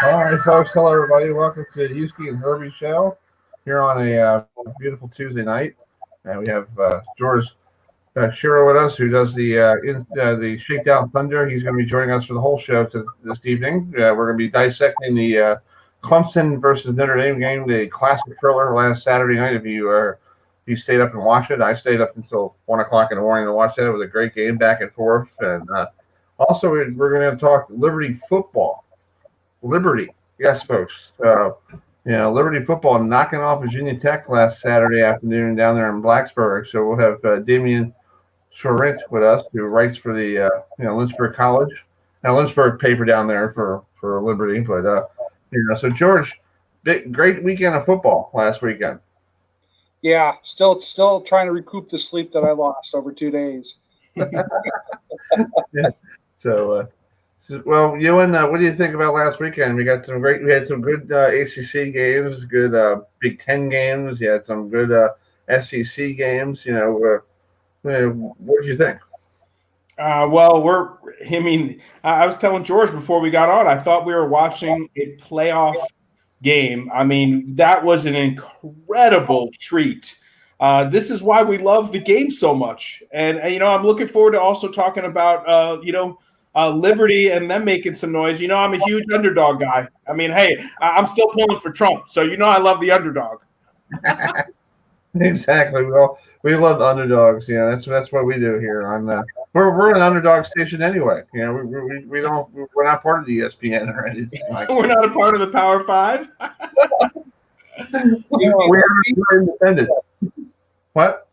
All right, folks. Hello, everybody. Welcome to the Uski and Herbie show here on a beautiful Tuesday night. And we have George Shiro with us, who does the Shakedown Thunder. He's going to be joining us for the whole show this evening. We're going to be dissecting the Clemson versus Notre Dame game, the classic thriller last Saturday night. If you stayed up and watched it, I stayed up until 1 o'clock in the morning to watch that. It was a great game, back and forth. And also, we're going to talk Liberty football. Liberty, yes, folks. Liberty football knocking off Virginia Tech last Saturday afternoon down there in Blacksburg. So we'll have Damian Sorrent with us, who writes for the Lynchburg College, Lynchburg paper down there for Liberty. But so George, great weekend of football last weekend. Yeah, still trying to recoup the sleep that I lost over 2 days. Yeah. So. Well, Ewan, what do you think about last weekend? We had some good ACC games, good Big Ten games. You had some good SEC games. What did you think? I was telling George before we got on, I thought we were watching a playoff game. I mean, that was an incredible treat. This is why we love the game so much. And I'm looking forward to also talking about, Liberty and them making some noise. I'm a huge underdog guy. I mean, hey, I'm still pulling for Trump, so I love the underdog. Exactly. Well, we love the underdogs. Yeah, that's what we do here. We're an underdog station anyway. We're not part of the ESPN or anything like that. We're not a part of the Power Five. We're independent. What?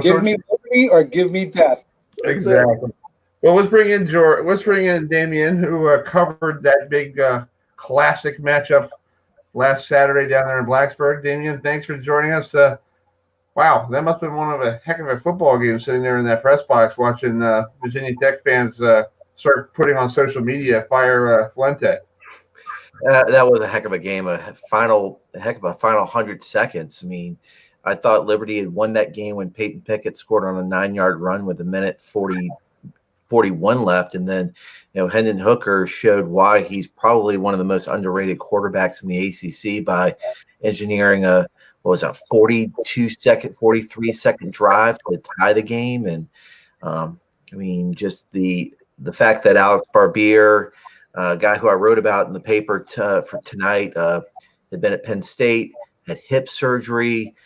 Give me liberty or give me death. Exactly. Well, let's bring in Damian, who covered that big classic matchup last Saturday down there in Blacksburg. Damian, thanks for joining us. Wow, that must have been one of a heck of a football game, sitting there in that press box watching Virginia Tech fans start putting on social media, fire Fuente. That was a heck of a game, a heck of a final 100 seconds. I mean, I thought Liberty had won that game when Peyton Pickett scored on a 9-yard run with 1:41 left. And then, Hendon Hooker showed why he's probably one of the most underrated quarterbacks in the ACC by engineering a 43-second drive to tie the game. And just the fact that Alex Barbier, a guy who I wrote about in the paper for tonight, had been at Penn State, had hip surgery,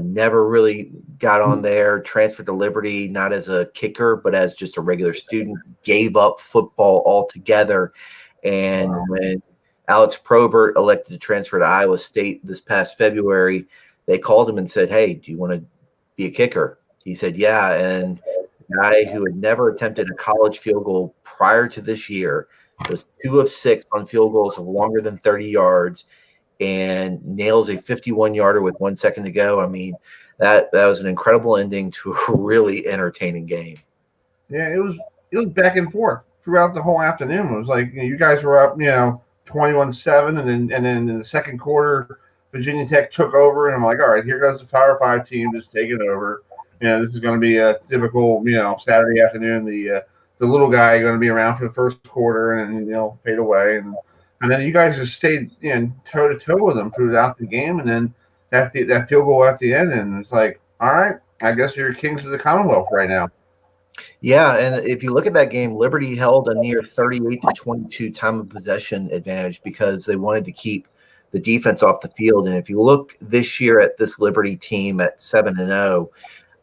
never really got on there, transferred to Liberty, not as a kicker, but as just a regular student, gave up football altogether. And when Alex Probert elected to transfer to Iowa State this past February, they called him and said, "Hey, do you want to be a kicker?" He said, "Yeah." And a guy who had never attempted a college field goal prior to this year was 2 of 6 on field goals of longer than 30 yards. And nails a 51-yarder with 1 second to go. I mean, that was an incredible ending to a really entertaining game. Yeah, it was back and forth throughout the whole afternoon. It was like you guys were up, 21-7, and then in the second quarter, Virginia Tech took over, and I'm like, all right, here goes the Power 5 team just taking over. This is going to be a typical, Saturday afternoon. The little guy going to be around for the first quarter and fade away. And then you guys just stayed toe-to-toe with them throughout the game, and then that field goal at the end, and it's like, all right, I guess you're kings of the Commonwealth right now. Yeah, and if you look at that game, Liberty held a near 38-22 time of possession advantage because they wanted to keep the defense off the field. And if you look this year at this Liberty team at 7-0,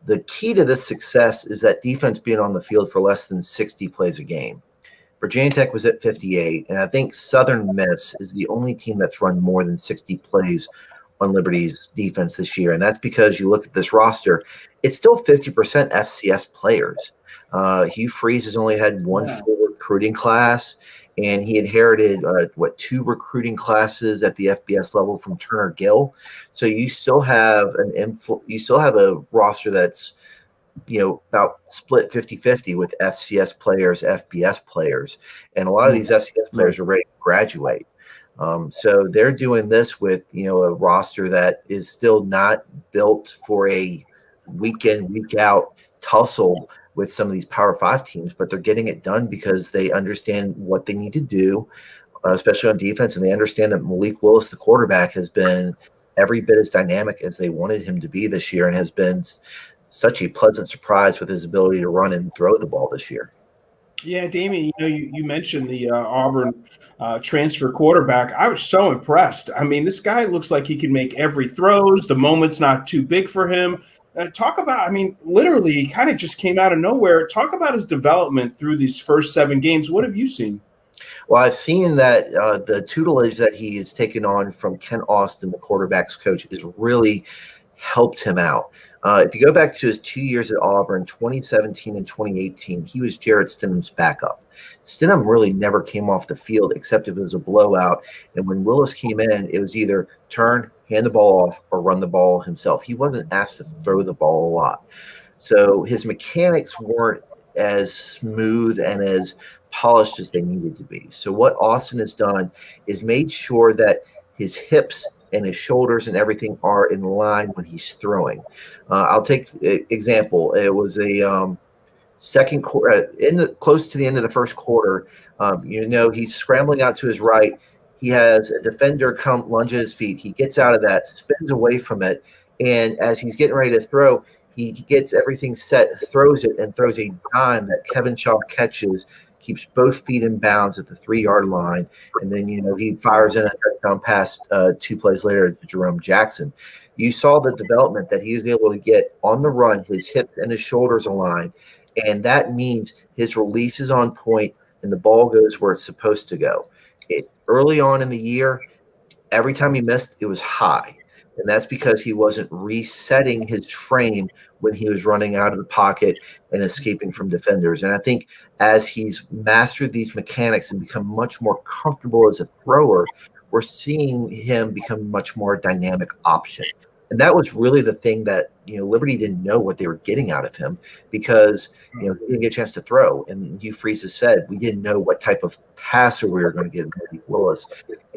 the key to this success is that defense being on the field for less than 60 plays a game. Virginia Tech was at 58, and I think Southern Miss is the only team that's run more than 60 plays on Liberty's defense this year. And that's because you look at this roster, it's still 50% FCS players. Hugh Freeze has only had one full recruiting class, and he inherited, 2 recruiting classes at the FBS level from Turner Gill. So you still have a roster that's about split 50-50 with FCS players, FBS players. And a lot of these FCS players are ready to graduate. So they're doing this with, a roster that is still not built for a week in, week out tussle with some of these Power 5 teams, but they're getting it done because they understand what they need to do, especially on defense, and they understand that Malik Willis, the quarterback, has been every bit as dynamic as they wanted him to be this year and has been such a pleasant surprise with his ability to run and throw the ball this year. Yeah, Damien, you mentioned the Auburn transfer quarterback. I was so impressed. I mean, this guy looks like he can make every throws. The moment's not too big for him. Talk about, I mean, literally, he kind of just came out of nowhere. Talk about his development through these first 7 games. What have you seen? Well, I've seen that the tutelage that he has taken on from Ken Austin, the quarterback's coach, has really helped him out. If you go back to his 2 years at Auburn, 2017 and 2018, he was Jarrett Stidham's backup. Stidham really never came off the field except if it was a blowout. And when Willis came in, it was either turn, hand the ball off, or run the ball himself. He wasn't asked to throw the ball a lot. So his mechanics weren't as smooth and as polished as they needed to be. So what Austin has done is made sure that his hips and his shoulders and everything are in line when he's throwing. I'll take example. It was a second quarter, close to the end of the first quarter. He's scrambling out to his right. He has a defender come lunge at his feet. He gets out of that, spins away from it, and as he's getting ready to throw, he gets everything set, throws it, and throws a dime that Kevin Shaw catches, keeps both feet in bounds at the 3-yard line, and then he fires in a touchdown pass 2 plays later to Jerome Jackson. You saw the development that he was able to get on the run, his hips and his shoulders aligned, and that means his release is on point and the ball goes where it's supposed to go. Early on in the year, every time he missed, it was high. And that's because he wasn't resetting his frame when he was running out of the pocket and escaping from defenders. And I think as he's mastered these mechanics and become much more comfortable as a thrower, we're seeing him become a much more dynamic option. And that was really the thing that, Liberty didn't know what they were getting out of him because, he didn't get a chance to throw. And Hugh Freeze has said, we didn't know what type of passer we were going to get in Willis.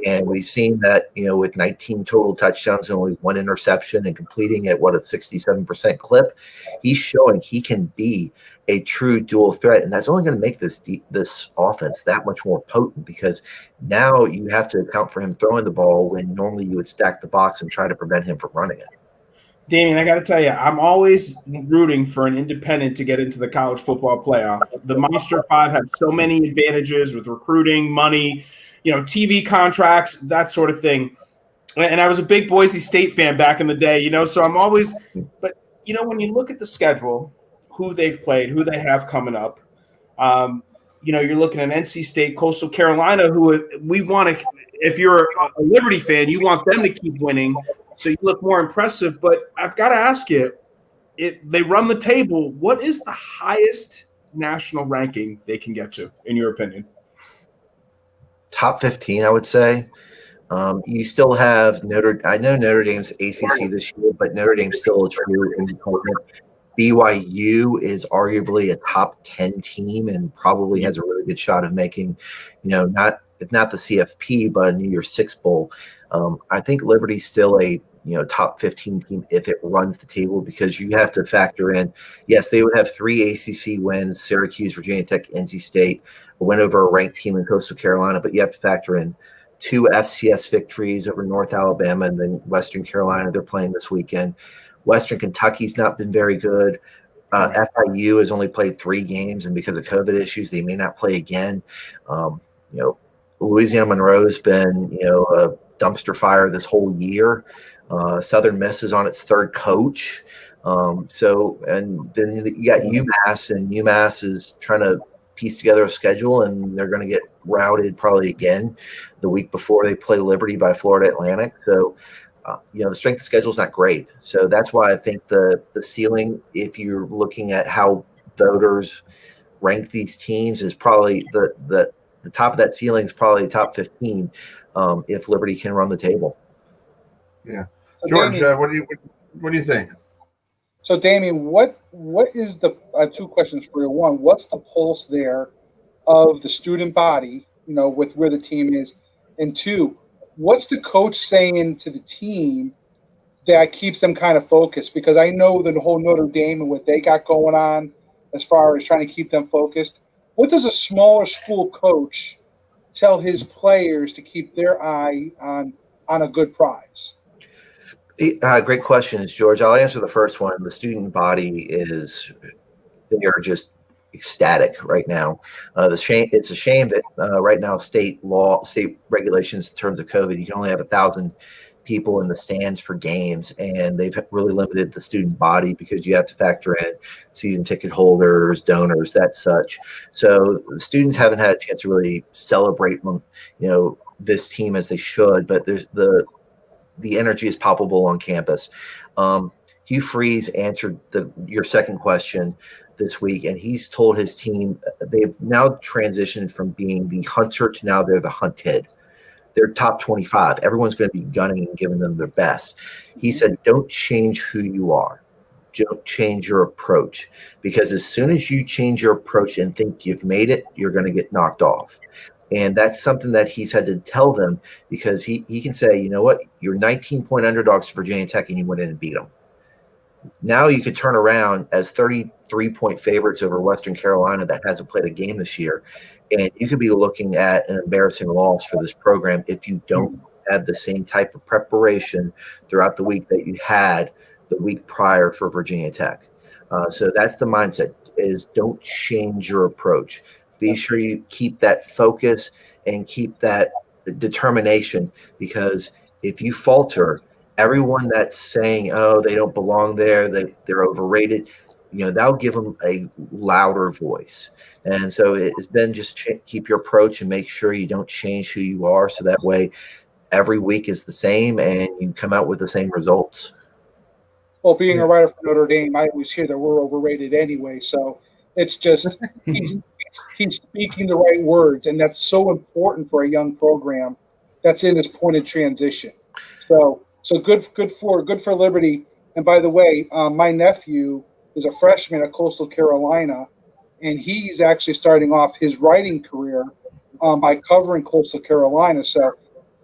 And we've seen that, with 19 total touchdowns and only 1 interception and completing at a 67% clip, he's showing he can be a true dual threat. And that's only going to make this offense that much more potent because now you have to account for him throwing the ball when normally you would stack the box and try to prevent him from running it. Damien, I got to tell you, I'm always rooting for an independent to get into the college football playoff. The Monster Five have so many advantages with recruiting, money, TV contracts, that sort of thing. And I was a big Boise State fan back in the day, so I'm always – but, when you look at the schedule, who they've played, who they have coming up, you're looking at NC State, Coastal Carolina, who we want to – if you're a Liberty fan, you want them to keep winning – so you look more impressive, but I've got to ask you, they run the table. What is the highest national ranking they can get to, in your opinion? Top 15, I would say. You still have I know Notre Dame's ACC this year, but Notre Dame's still a true independent. BYU is arguably a top 10 team and probably has a really good shot of making, if not the CFP, but a New Year's Six Bowl. I think Liberty's still a top 15 team if it runs the table because you have to factor in, yes, they would have 3 ACC wins, Syracuse, Virginia Tech, NC State, a win over a ranked team in Coastal Carolina, but you have to factor in 2 FCS victories over North Alabama and then Western Carolina they're playing this weekend. Western Kentucky's not been very good. FIU has only played 3 games, and because of COVID issues, they may not play again. Louisiana Monroe's been, a dumpster fire this whole year. Southern Miss is on its 3rd coach. And then you got UMass, and UMass is trying to piece together a schedule, and they're going to get routed probably again the week before they play Liberty by Florida Atlantic. So, the strength of schedule is not great. So that's why I think the ceiling, if you're looking at how voters rank these teams, is probably the top of that ceiling is probably top 15 if Liberty can run the table. Yeah. So George, Damien, what do you think? So, Damien, what is I have 2 questions for you. One, what's the pulse there of the student body, with where the team is? And 2, what's the coach saying to the team that keeps them kind of focused? Because I know the whole Notre Dame and what they got going on, as far as trying to keep them focused. What does a smaller school coach tell his players to keep their eye on a good prize? Great questions, George. I'll answer the first one. The student body they are just ecstatic right now. It's a shame that right now state regulations in terms of COVID, you can only have 1,000 people in the stands for games, and they've really limited the student body because you have to factor in season ticket holders, donors, that such. So the students haven't had a chance to really celebrate, this team as they should. But there's the energy is palpable on campus. Hugh Freeze answered your second question this week, and he's told his team they've now transitioned from being the hunter to now they're the hunted. They're top 25. Everyone's going to be gunning and giving them their best. He said, don't change who you are. Don't change your approach, because as soon as you change your approach and think you've made it, you're going to get knocked off. And that's something that he's had to tell them, because he can say, you know what, you're 19-point underdogs to Virginia Tech and you went in and beat them. Now you could turn around as 33-point favorites over Western Carolina that hasn't played a game this year, and you could be looking at an embarrassing loss for this program if you don't have the same type of preparation throughout the week that you had the week prior for Virginia Tech. So that's the mindset, is don't change your approach. Be sure you keep that focus and keep that determination, because if you falter, everyone that's saying, oh, they don't belong there, they're overrated, that'll give them a louder voice. And so it's been just keep your approach and make sure you don't change who you are, so that way every week is the same and you come out with the same results. Well, being a writer for Notre Dame, I always hear that we're overrated anyway. So it's just he's speaking the right words, and that's so important for a young program that's in this point of transition. So good for Liberty. And by the way, my nephew is a freshman at Coastal Carolina, and he's actually starting off his writing career by covering Coastal Carolina. So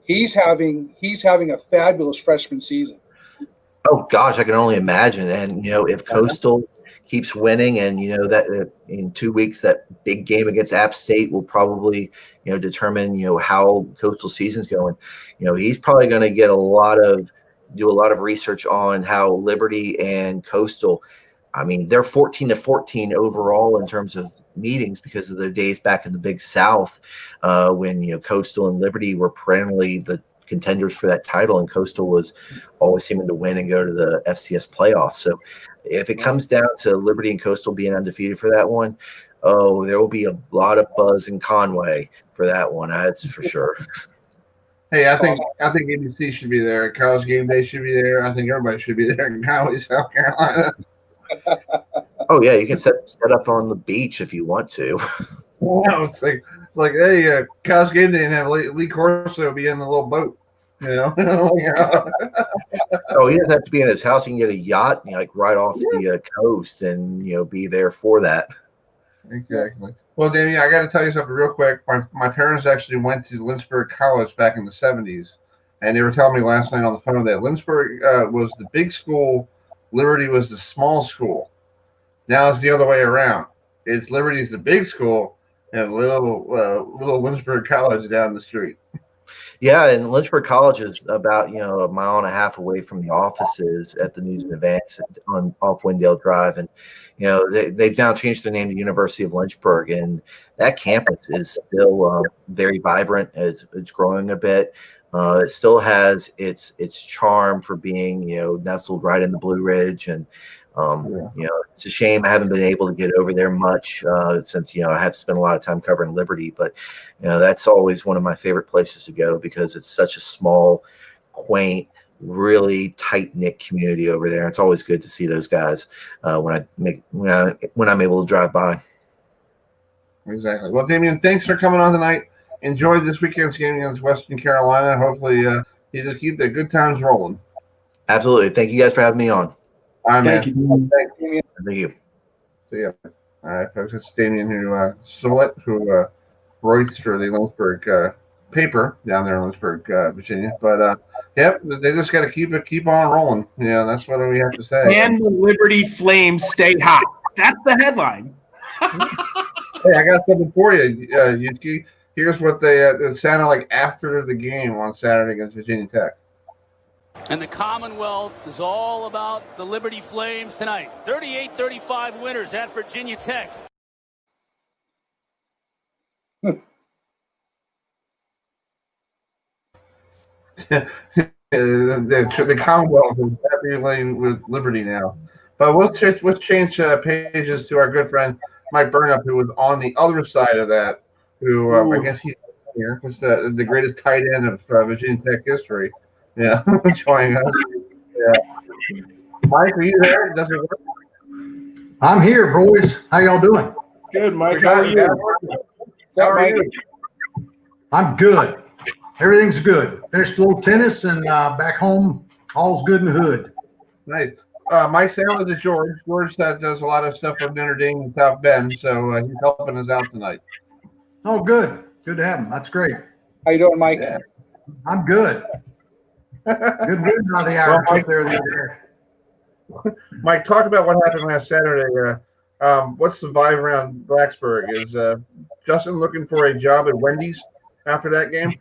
he's having a fabulous freshman season. Oh gosh, I can only imagine. And if Coastal keeps winning, and that in 2 weeks that big game against App State will probably determine how Coastal season's going. He's probably going to get do a lot of research on how Liberty and Coastal, I mean, they're 14-14 overall in terms of meetings because of their days back in the Big South, when Coastal and Liberty were perennially the contenders for that title, and Coastal was always seeming to win and go to the FCS playoffs. So if it comes down to Liberty and Coastal being undefeated for that one, there will be a lot of buzz in Conway for that one. That's for sure. Hey, I think ABC should be there. College Game Day should be there. I think everybody should be there in Conway, South Carolina. Oh yeah, you can set up on the beach if you want to. No, it's like hey, College Game Day, and have Lee Corso be in the little boat. Oh, he doesn't have to be in his house. He can get a yacht, right off the coast, and be there for that. Exactly. Well, Damien, I got to tell you something real quick. My parents actually went to Lynchburg College back in the 70s, and they were telling me last night on the phone that Lynchburg was the big school, Liberty was the small school. Now it's the other way around. It's Liberty's the big school, and little Lynchburg College down the street. Yeah, and Lynchburg College is about a mile and a half away from the offices at the News and Advance off Wendell Drive, and they've now changed their name to University of Lynchburg, and that campus is still very vibrant. It's growing a bit. It still has its charm for being nestled right in the Blue Ridge, and it's a shame I haven't been able to get over there much since I have spent a lot of time covering Liberty, but that's always one of my favorite places to go because it's such a small, quaint, really tight-knit community over there. It's always good to see those guys when I'm able to drive by. Exactly. Well, Damien, thanks for coming on tonight. Enjoyed this weekend's game against Western Carolina. Hopefully, you just keep the good times rolling. Absolutely. Thank you guys for having me on. All right, Thank you. Thanks, Damien. Thank you. See ya. All right, folks. It's Damien who writes for the Lynchburg paper down there in Lynchburg, Virginia. But yep, they just got to keep on rolling. That's what we have to say. And the Liberty Flames stay hot. That's the headline. Hey, I got something for you, Uski. Here's what it sounded like after the game on Saturday against Virginia Tech. And the Commonwealth is all about the Liberty Flames tonight. 38-35 winners at Virginia Tech. The Commonwealth is definitely with Liberty now. But let's change pages to our good friend Mike Burnop, who was on the other side of that, who I guess he's here, was the greatest tight end of Virginia Tech history. Yeah, joining us. Yeah. Mike, are you there? Does it work? I'm here, boys. How y'all doing? Good, Mike. How are you? How are you? I'm good. Everything's good. Finished a little tennis and back home, all's good in the hood. Nice. Mike Sandler to George. George does a lot of stuff for Notre Dame and South Bend, so he's helping us out tonight. Oh, good. Good to have him. That's great. How you doing, Mike? Yeah. I'm good. Good win by the Irish up there the other day. Mike, talk about what happened last Saturday. What's the vibe around Blacksburg? Is Justin looking for a job at Wendy's after that game?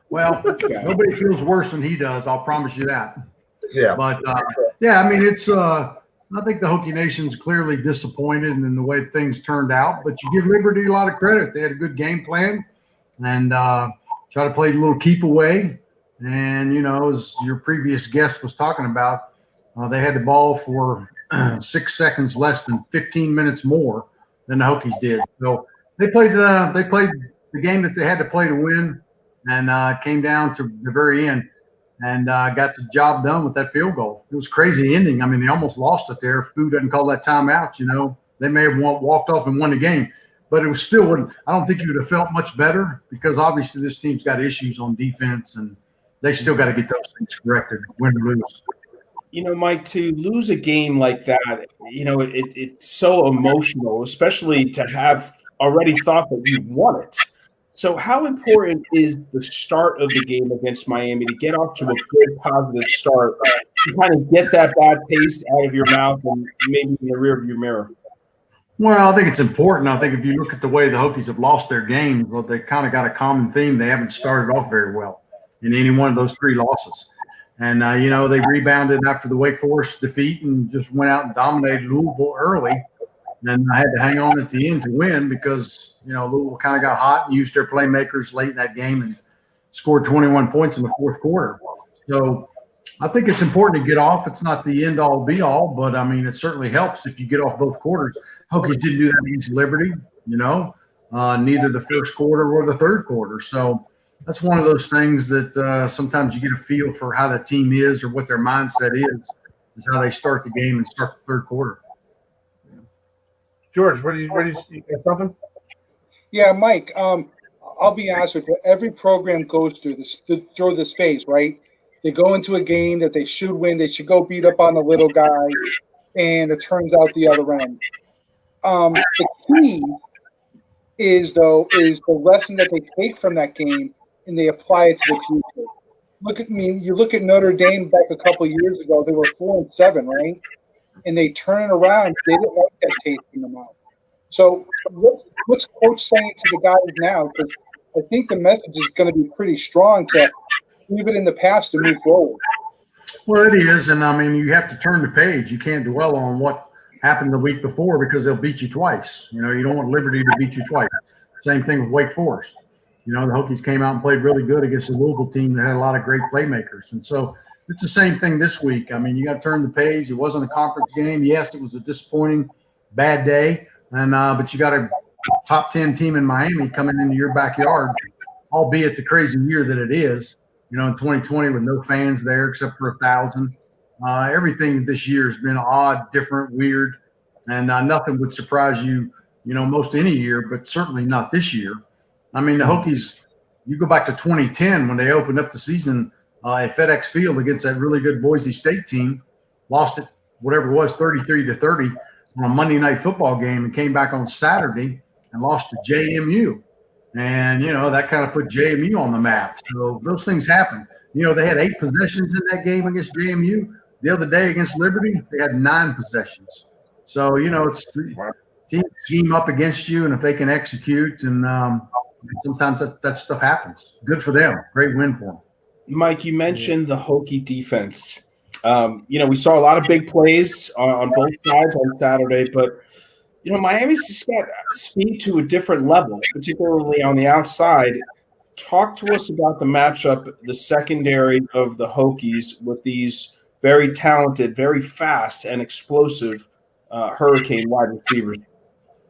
Well, nobody feels worse than he does. I'll promise you that. Yeah. But, yeah, I mean, it's I think the Hokie Nation's clearly disappointed in the way things turned out, but you give Liberty a lot of credit. They had a good game plan and try to play a little keep away. And, you know, as your previous guest was talking about, they had the ball for 6 seconds less than 15 minutes more than the Hokies did. So they played the game that they had to play to win, and it came down to the very end and got the job done with that field goal. It was a crazy ending. I mean, they almost lost it there. If Fu doesn't call that timeout, you know, they may have walked off and won the game. But it was still – I don't think you would have felt much better because obviously this team's got issues on defense, and they still got to get those things corrected, win or lose. You know, Mike, to lose a game like that, you know, it's so emotional, especially to have already thought that you won it. So how important is the start of the game against Miami to get off to a good, positive start, to kind of get that bad taste out of your mouth and maybe in the rear of your mirror? Well, I think it's important. I think if you look at the way the Hokies have lost their games, well, they kind of got a common theme. They haven't started off very well in any one of those three losses. And, you know, they rebounded after the Wake Forest defeat and just went out and dominated Louisville early. And I had to hang on at the end to win because, you know, Louisville kind of got hot and used their playmakers late in that game and scored 21 points in the fourth quarter. So I think it's important to get off. It's not the end-all, be-all, but, I mean, it certainly helps if you get off both quarters. Hokies didn't do that against Liberty, you know, neither the first quarter or the third quarter. So that's one of those things that sometimes you get a feel for how the team is or what their mindset is how they start the game and start the third quarter. George, what do you got something? Yeah, Mike. I'll be honest with you. Every program goes through this phase, right? They go into a game that they should win. They should go beat up on the little guy, and it turns out the other end. The key is the lesson that they take from that game and they apply it to the future. You look at Notre Dame back a couple of years ago. They were 4-7, right? And they turn it around. They didn't like that taste in the mouth. So what's Coach saying to the guys now? Because I think the message is going to be pretty strong to leave it in the past to move forward. Well, it is, and I mean, you have to turn the page. You can't dwell on what happened the week before because they'll beat you twice. You know, you don't want Liberty to beat you twice. Same thing with Wake Forest. You know, the Hokies came out and played really good against the Louisville team that had a lot of great playmakers. And so it's the same thing this week. I mean, you got to turn the page. It wasn't a conference game. Yes, it was a disappointing, bad day. And but you got a top 10 team in Miami coming into your backyard, albeit the crazy year that it is. You know, in 2020 with no fans there except for 1,000. Everything this year has been odd, different, weird, and nothing would surprise you, you know, most any year, but certainly not this year. I mean, the Hokies, you go back to 2010 when they opened up the season at FedEx Field against that really good Boise State team, lost it, whatever it was, 33-30 on a Monday Night Football game and came back on Saturday and lost to JMU. And, you know, that kind of put JMU on the map. So those things happen. You know, they had 8 possessions in that game against JMU. The other day against Liberty, they had 9 possessions. So, it's teams team up against you, and if they can execute, and sometimes that stuff happens. Good for them. Great win for them. Mike, you mentioned the Hokie defense. We saw a lot of big plays on both sides on Saturday, but Miami's just got speed to a different level, particularly on the outside. Talk to us about the matchup, the secondary of the Hokies with these very talented, very fast, and explosive Hurricane wide receivers.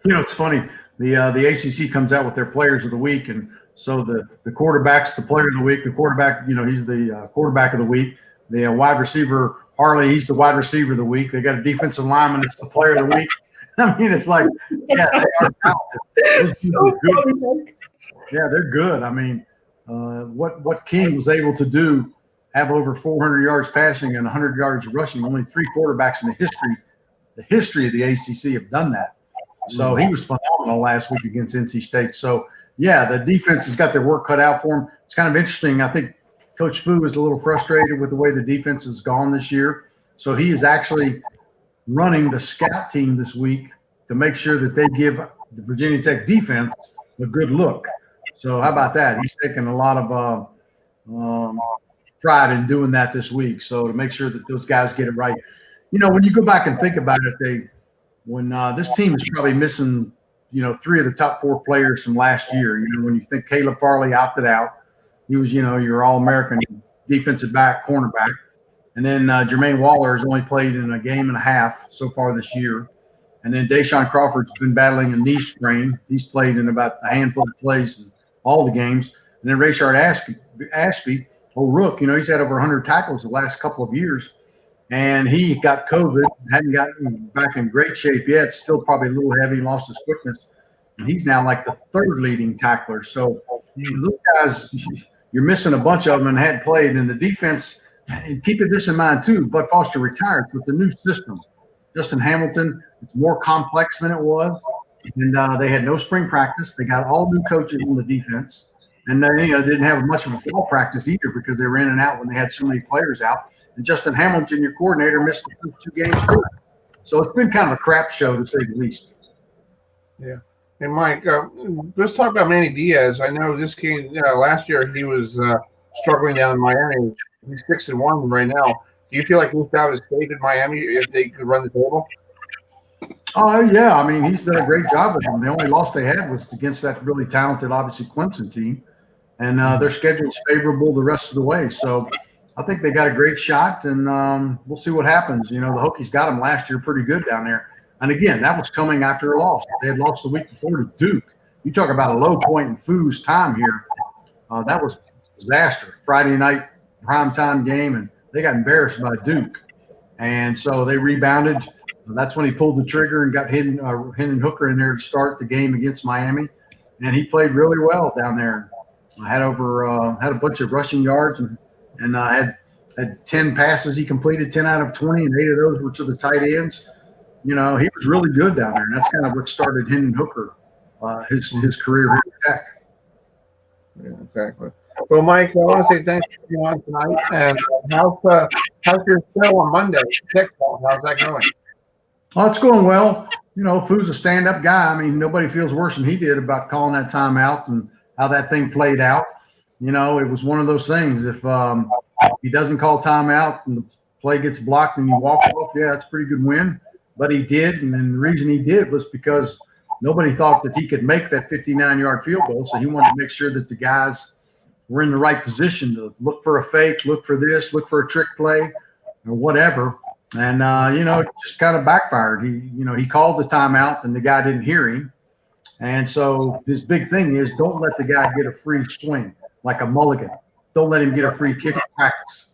It's funny. The ACC comes out with their players of the week, and so the quarterback's the player of the week. The quarterback, he's the quarterback of the week. The wide receiver, Harley, he's the wide receiver of the week. They got a defensive lineman, it's the player of the week. I mean, it's like, yeah, they are talented. So funny. Yeah, they're good. I mean, what King was able to do, have over 400 yards passing and 100 yards rushing. Only 3 quarterbacks in the history of the ACC have done that. So he was phenomenal last week against NC State. So, yeah, the defense has got their work cut out for them. It's kind of interesting. I think Coach Fu is a little frustrated with the way the defense has gone this year. So he is actually running the scout team this week to make sure that they give the Virginia Tech defense a good look. So how about that? He's taking a lot of pride in doing that this week. So to make sure that those guys get it right. When you go back and think about it, when this team is probably missing, 3 of the top 4 players from last year. When you think Caleb Farley opted out, he was, your All-American defensive back, cornerback. And then Jermaine Waller has only played in a game and a half so far this year. And then Deshaun Crawford's been battling a knee sprain. He's played in about a handful of plays in all the games. And then Rayshard Ashby, old Rook, he's had over 100 tackles the last couple of years. And he got COVID, hadn't gotten back in great shape yet, still probably a little heavy, lost his quickness. And he's now like the 3rd leading tackler. So those guys, you're missing a bunch of them and hadn't played. And the defense, and keeping this in mind too, Bud Foster retired with the new system. Justin Hamilton, it's more complex than it was. And they had no spring practice. They got all new coaches on the defense. And they didn't have much of a fall practice either because they were in and out when they had so many players out. And Justin Hamilton, your coordinator, missed the first 2 games too. So it's been kind of a crap show to say the least. Yeah. And Mike, let's talk about Manny Diaz. I know this game last year he was struggling down in Miami. He's 6-1 right now. Do you feel like he's out of state in Miami if they could run the table? Yeah. I mean, he's done a great job with them. The only loss they had was against that really talented, obviously, Clemson team. And their schedule's favorable the rest of the way. So I think they got a great shot, and we'll see what happens. The Hokies got them last year pretty good down there. And, again, that was coming after a loss. They had lost the week before to Duke. You talk about a low point in Fu's time here. That was a disaster. Friday night primetime game, and they got embarrassed by Duke. And so they rebounded. That's when he pulled the trigger and got Hendon Hooker in there to start the game against Miami. And he played really well down there. Had a bunch of rushing yards and had 10 passes he completed, 10 out of 20, and 8 of those were to the tight ends. He was really good down there, and that's kind of what started Hendon Hooker, his career here at Tech. Yeah, exactly. Well, Mike, I want to say thanks for being on tonight. And how's your show on Monday? How's that going? Oh, it's going well. Fu's a stand-up guy. I mean, nobody feels worse than he did about calling that timeout and how that thing played out. It was one of those things. If he doesn't call timeout and the play gets blocked and you walk off, yeah, that's a pretty good win. But he did, and then the reason he did was because nobody thought that he could make that 59-yard field goal, so he wanted to make sure that the guys were in the right position to look for a fake, look for this, look for a trick play, or whatever. And, it just kind of backfired. He called the timeout, and the guy didn't hear him. And so his big thing is don't let the guy get a free swing like a mulligan. Don't let him get a free kick in practice.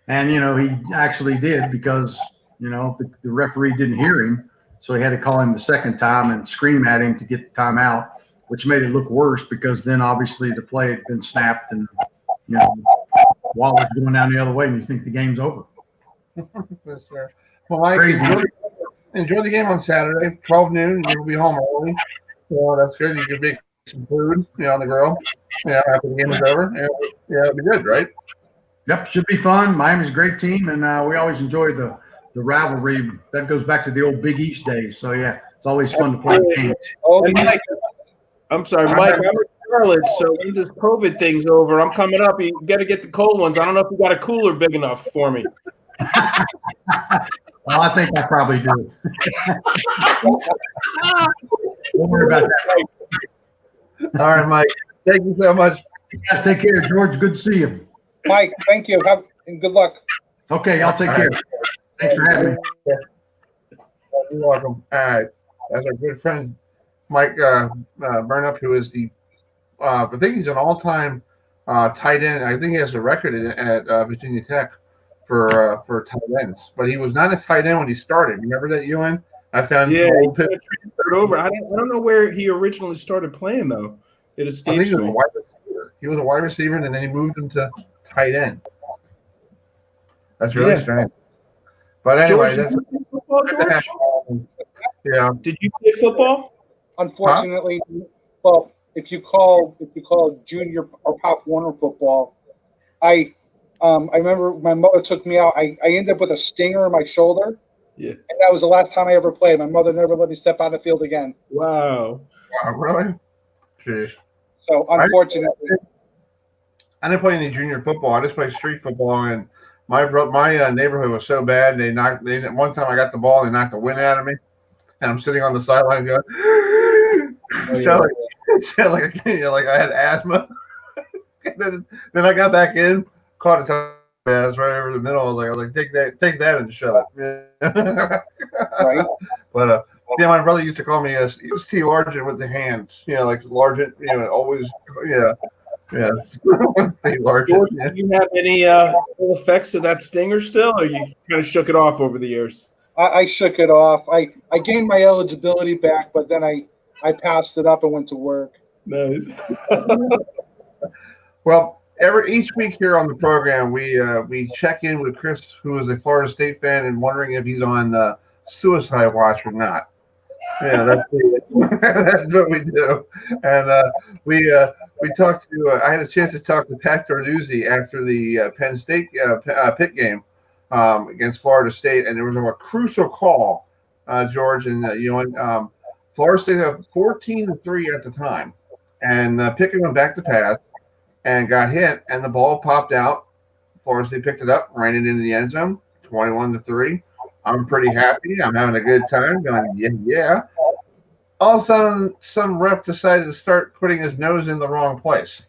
And, he actually did because, the referee didn't hear him. So he had to call him the second time and scream at him to get the timeout, which made it look worse because then obviously the play had been snapped and, Waller's going down the other way and you think the game's over. Yes, sir. Well, Mike, enjoy the game on Saturday, 12 noon. You'll be home early. That's good. You can make some food, on the grill, after the game is over. It'll be good, right? Yep, should be fun. Miami's a great team, and we always enjoy the the rivalry that goes back to the old Big East days. So yeah, it's always fun to play games. Oh, And Mike, I'm sorry, Mike. I'm in Charlotte, so when this COVID thing's over, I'm coming up. You got to get the cold ones. I don't know if you got a cooler big enough for me. Well, I think I probably do. Don't worry about that. All right, Mike. Thank you so much. You guys take care, George. Good to see you. Mike, thank you. And good luck. Okay, I'll take care. Thanks for having me. You're welcome. That's our good friend Mike Burnop, who is I think he's an all-time tight end. I think he has a record at Virginia Tech for tight ends. But he was not a tight end when he started. Remember that, Ewan? I found Yeah, old he transferred over. I don't know where he originally started playing though. It I think escapes he was a me. wide receiver. He was a wide receiver, and then he moved him to tight end. That's really strange. But anyway, George, did you play football, George? yeah. Did you play football? Unfortunately, well, if you call junior or Pop Warner football, I remember my mother took me out. I ended up with a stinger in my shoulder. Yeah. And that was the last time I ever played. My mother never let me step on the field again. Wow. Wow, really? Jeez. So unfortunately, I didn't play any junior football. I just played street football, and my neighborhood was so bad. One time I got the ball, they knocked the wind out of me, and I'm sitting on the sideline going, like I had asthma. then I got back in, caught a touchdown right over the middle. I was like, take that and shove it. right? But yeah, my brother used to call me T. Largent with the hands. Like Largent. Always. Yeah. T. Largent. George, do you have any ill effects of that stinger still, or you kind of shook it off over the years? I shook it off. I gained my eligibility back, but then I passed it up and went to work. Nice. Well, each week here on the program, we check in with Chris, who is a Florida State fan, and wondering if he's on suicide watch or not. Yeah, that's what we do. And we talked to. I had a chance to talk to Pat Garduzzi after the Penn State Pitt game against Florida State, and there was a crucial call, George and Ewan. Florida State had 14-3 at the time, and Pitt went back to pass and got hit, and the ball popped out. Florida State picked it up, ran it into the end zone, 21-3. I'm pretty happy. I'm having a good time. Going, yeah. All of a sudden, some ref decided to start putting his nose in the wrong place,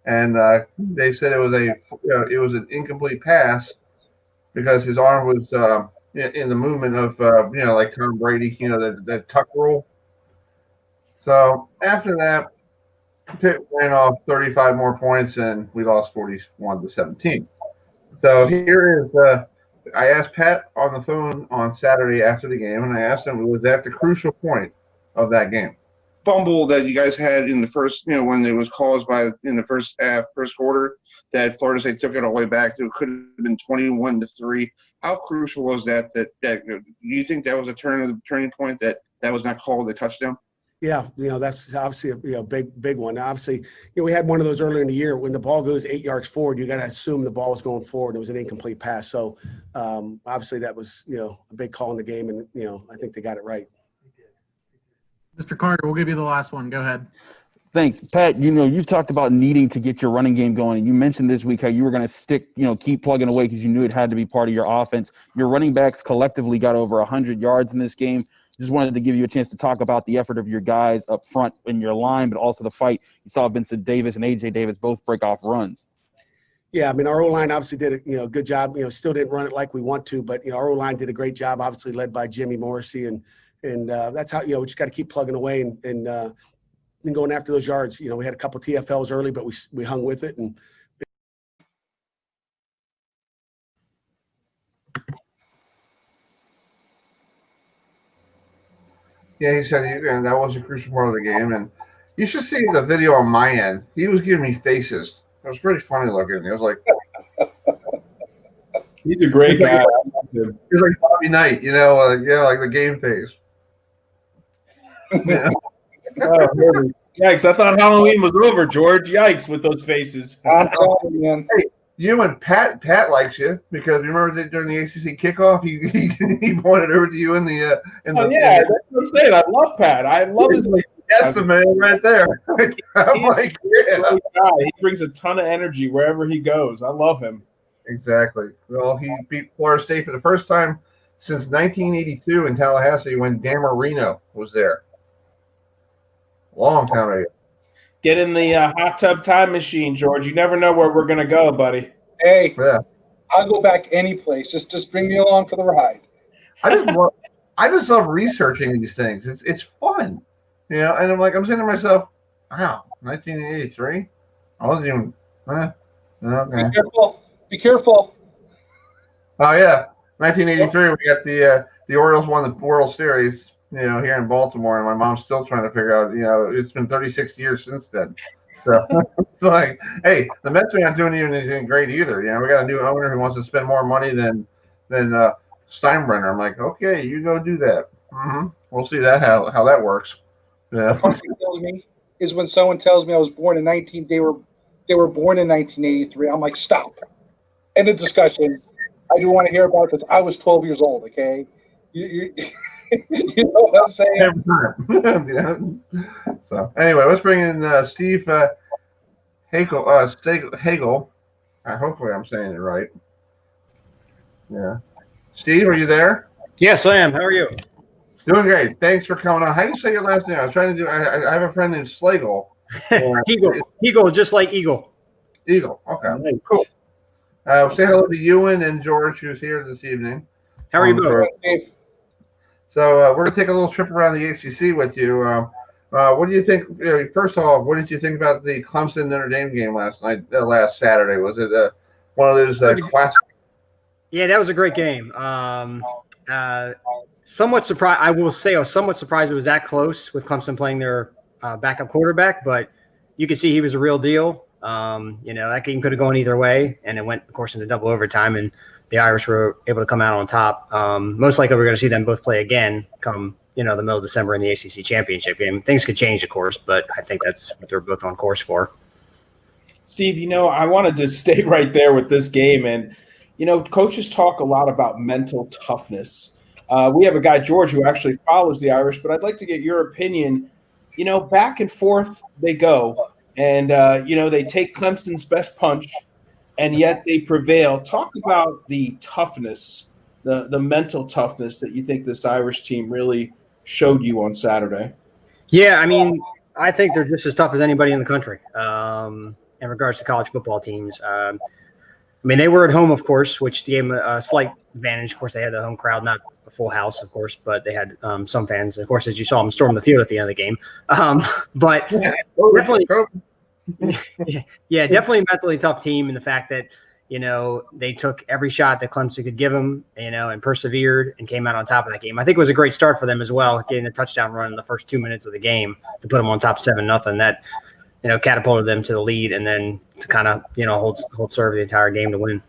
and they said it was an incomplete pass because his arm was in the movement of like Tom Brady, that tuck rule. So after that, Pitt ran off 35 more points, and we lost 41-17. So here is. I asked Pat on the phone on Saturday after the game, and I asked him, was that the crucial point of that game? Fumble that you guys had in the first, when it was caused in the first quarter, that Florida State took it all the way back. It could have been 21-3. How crucial was that? Do you think that was a turning point that was not called a touchdown? Yeah, that's obviously a big one. Obviously, we had one of those earlier in the year. When the ball goes 8 yards forward, you got to assume the ball was going forward. It was an incomplete pass. So obviously that was a big call in the game, and I think they got it right. Mr. Carter, we'll give you the last one. Go ahead. Thanks, Pat. You've talked about needing to get your running game going, and you mentioned this week how you were going to keep plugging away because you knew it had to be part of your offense. Your running backs collectively got over 100 yards in this game. Just wanted to give you a chance to talk about the effort of your guys up front in your line, but also the fight. You saw Vincent Davis and A.J. Davis both break off runs. Yeah, I mean, our O-line obviously did a good job. Still didn't run it like we want to, but our O-line did a great job, obviously led by Jimmy Morrissey, and that's how we just got to keep plugging away and going after those yards. We had a couple TFLs early, but we hung with it. And yeah, he said that was a crucial part of the game, and you should see the video on my end. He was giving me faces. It was pretty funny looking. It was like he's a great guy. He's like Bobby Knight, like the game face. Yeah. Yikes! I thought Halloween was over, George. Yikes with those faces. I'm telling you, man. Hey, You and Pat likes you because remember that during the ACC kickoff, he pointed over to you in the Oh yeah, that's what I'm saying. I love Pat. I love his. That's the man right there. I'm like, yeah. He brings a ton of energy wherever he goes. I love him. Exactly. Well, he beat Florida State for the first time since 1982 in Tallahassee when Dan Marino was there. Long time ago. Get in the hot tub time machine, George. You never know where we're gonna go, buddy. Hey, Yeah. I'll go back any place. Just bring me along for the ride. I just love researching these things. It's fun, you know. And I'm saying to myself, wow, 1983. I wasn't even. Okay. Be careful. Be careful. Oh yeah, 1983. We got the Orioles won the World Series, you know, here in Baltimore, and my mom's still trying to figure out. You know, it's been 36 years since then. So it's like, hey, the Mets are not doing anything great either. You know, we got a new owner who wants to spend more money than Steinbrenner. I'm like, okay, you go do that. We'll see that how that works. Yeah. The funny thing tells me is when someone tells me I was born in they were born in 1983. I'm like, stop. End of discussion. I do want to hear about it because I was 12 years old. Okay, you you know what I'm saying? Yeah. So anyway, let's bring in Steve Hiegel. Hopefully, I'm saying it right. Yeah. Steve, are you there? Yes, I am. How are you? Doing great. Thanks for coming on. How do you say your last name? I was trying to do. I have a friend named Slagle. Eagle, just like Eagle. Eagle. Okay. Nice. Cool. Say hello to Ewan and George, who's here this evening. How are you both? So we're gonna take a little trip around the ACC with you. What do you think? First of all, what did you think about the Clemson Notre Dame game last Saturday? Was it one of those classic? Yeah, that was a great game. Somewhat surprised. I will say I was somewhat surprised it was that close with Clemson playing their backup quarterback, but you could see he was a real deal. You know, that game could have gone either way, and it went, of course, into double overtime, and the Irish were able to come out on top. Most likely we're going to see them both play again come, the middle of December in the ACC championship game. Things could change, of course, but I think that's what they're both on course for. Steve, I wanted to stay right there with this game. And, coaches talk a lot about mental toughness. We have a guy, George, who actually follows the Irish, but I'd like to get your opinion. Back and forth they go. And, they take Clemson's best punch, and yet they prevail. Talk about the toughness, the mental toughness that you think this Irish team really showed you on Saturday. Yeah, I think they're just as tough as anybody in the country in regards to college football teams. They were at home, of course, which gave them a slight advantage. Of course, they had the home crowd, not a full house, of course, but they had some fans. Of course, as you saw them storm the field at the end of the game. But definitely – yeah, definitely a mentally tough team in the fact that, they took every shot that Clemson could give them, and persevered and came out on top of that game. I think it was a great start for them as well, getting a touchdown run in the first 2 minutes of the game to put them on top 7-0. That, catapulted them to the lead and then to kind of, hold serve the entire game to win.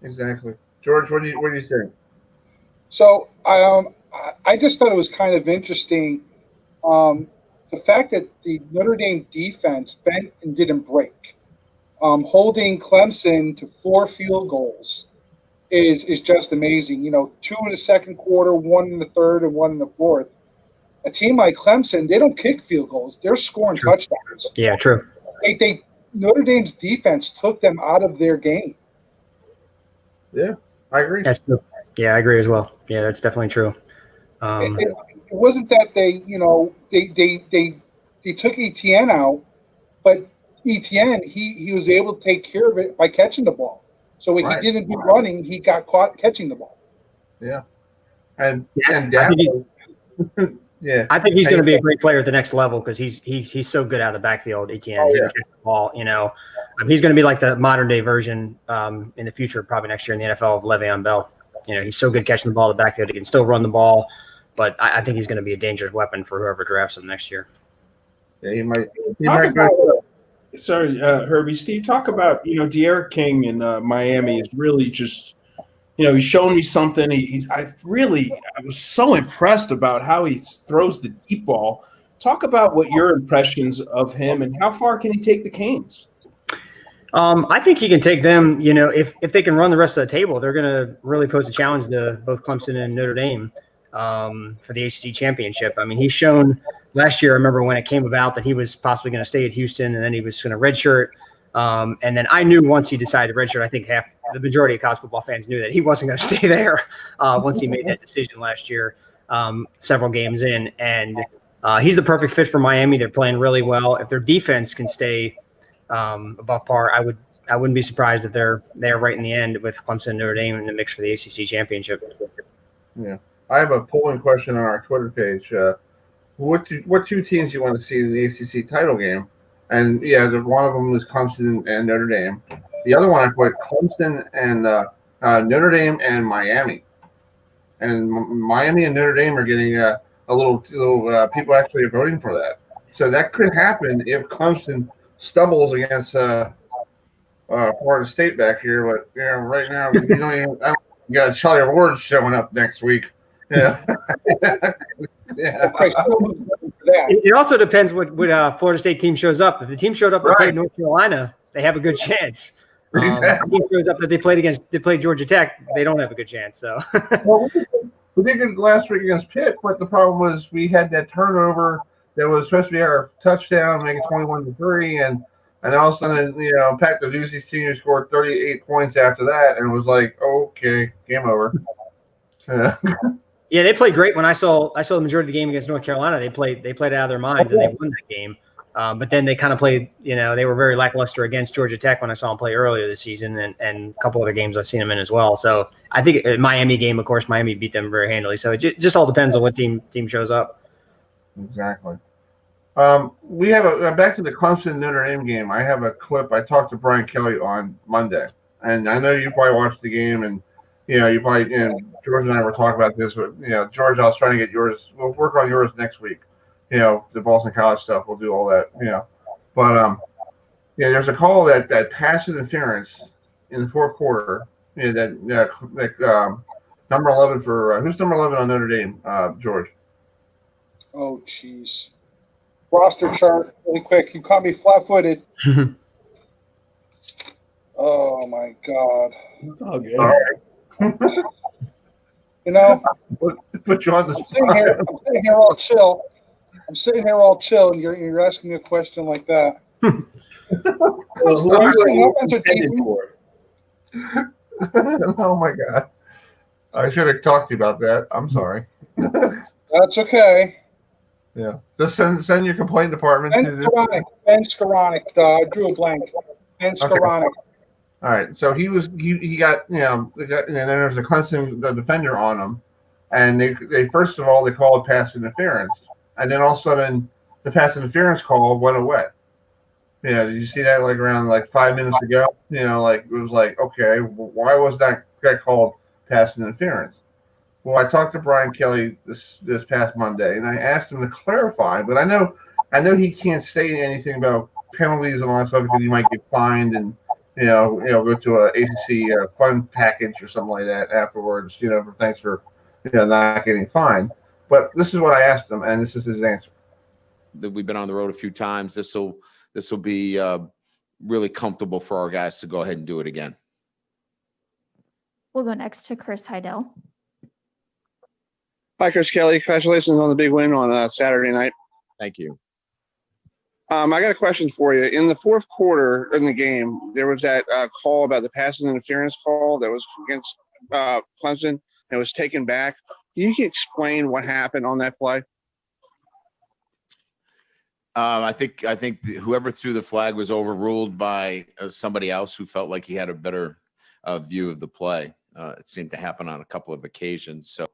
Exactly. George, what do you think? So I just thought it was kind of interesting. The fact that the Notre Dame defense bent and didn't break, holding Clemson to 4 field goals is just amazing. 2 in the second quarter, 1 in the third, and 1 in the fourth. A team like Clemson, they don't kick field goals; they're scoring touchdowns. Yeah, true. Notre Dame's defense took them out of their game. Yeah, I agree. That's true. Yeah, I agree as well. Yeah, that's definitely true. It wasn't that they took Etienne out, but Etienne he was able to take care of it by catching the ball. So when he didn't do running, he got caught catching the ball. Yeah, and yeah, I think he's going to be a great player at the next level because he's so good out of the backfield. Etienne, he can catch the ball. He's going to be like the modern day version in the future, probably next year in the NFL of Le'Veon Bell. He's so good catching the ball in the backfield. He can still run the ball. But I think he's going to be a dangerous weapon for whoever drafts him next year. Yeah, he might Sorry, Herbie. Steve, talk about, De'Aaron King in Miami is really just, he's shown me something. I was so impressed about how he throws the deep ball. Talk about what your impressions of him and how far can he take the Canes? I think he can take them. If they can run the rest of the table, they're going to really pose a challenge to both Clemson and Notre Dame for the ACC championship. I mean, he's shown last year. I remember when it came about that he was possibly going to stay at Houston, and then he was going to redshirt. And then I knew once he decided to redshirt, I think the majority of college football fans knew that he wasn't going to stay there once he made that decision last year, several games in. And he's the perfect fit for Miami. They're playing really well. If their defense can stay above par, I wouldn't be surprised if they're right in the end with Clemson and Notre Dame in the mix for the ACC championship. Yeah, I have a polling question on our Twitter page. What two teams you want to see in the ACC title game? And yeah, one of them is Clemson and Notre Dame. The other one I put Clemson and Notre Dame and Miami. And Miami and Notre Dame are getting a little people actually are voting for that. So that could happen if Clemson stumbles against Florida State back here. But right now you got Charlie Ward showing up next week. Yeah. Yeah. It also depends what Florida State team shows up. If the team showed up that played North Carolina, they have a good chance. Exactly. If the team shows up that they played Georgia Tech, they don't have a good chance. So well, we did good last week against Pitt, but the problem was we had that turnover that was supposed to be our touchdown, make it 21-3, and all of a sudden, Pat Duduzzi Sr. scored 38 points after that, and it was like, okay, game over. Yeah, they played great. When I saw the majority of the game against North Carolina, they played out of their minds and they won that game. But then they kind of played, they were very lackluster against Georgia Tech when I saw them play earlier this season, and a couple other games I've seen them in as well. So I think Miami game, of course, Miami beat them very handily. So it just all depends on what team shows up. Exactly. We have back to the Clemson Notre Dame game. I have a clip. I talked to Brian Kelly on Monday, and I know you probably watched the game, and you probably George and I were talking about this, but George, I was trying to get yours. We'll work on yours next week. The Boston College stuff. We'll do all that. But there's a call that pass interference in the fourth quarter. That number 11 for who's number 11 on Notre Dame? George. Oh, jeez. Roster chart really quick. You caught me flat-footed. Oh my God. It's all good. All right. Put you on the spot. I'm sitting here all chill. And you're asking me a question like that. Well, who are you intended for? Oh my God. I should have talked to you about that. I'm sorry. That's okay. Yeah. Just send your complaint department to Ben Skoranek. I drew a blank. Ben Skoranek. All right. So he got and then there's a Clemson defender on him, and they first of all they called pass interference, and then all of a sudden the pass interference call went away. Did you see that around 5 minutes ago? It was like, okay, why was that called pass interference? Well, I talked to Brian Kelly this past Monday, and I asked him to clarify. But I know he can't say anything about penalties and all that stuff because he might get fined and go to a ACC fund package or something like that afterwards. For thanks for not getting fined. But this is what I asked him, and this is his answer. We've been on the road a few times. This will be really comfortable for our guys to go ahead and do it again. We'll go next to Chris Heidel. Hi, Chris Kelly. Congratulations on the big win on Saturday night. Thank you. I got a question for you. In the fourth quarter in the game, there was that call about the pass interference call that was against Clemson, and it was taken back. Can you explain what happened on that play? I think whoever threw the flag was overruled by somebody else who felt like he had a better view of the play. It seemed to happen on a couple of occasions. So,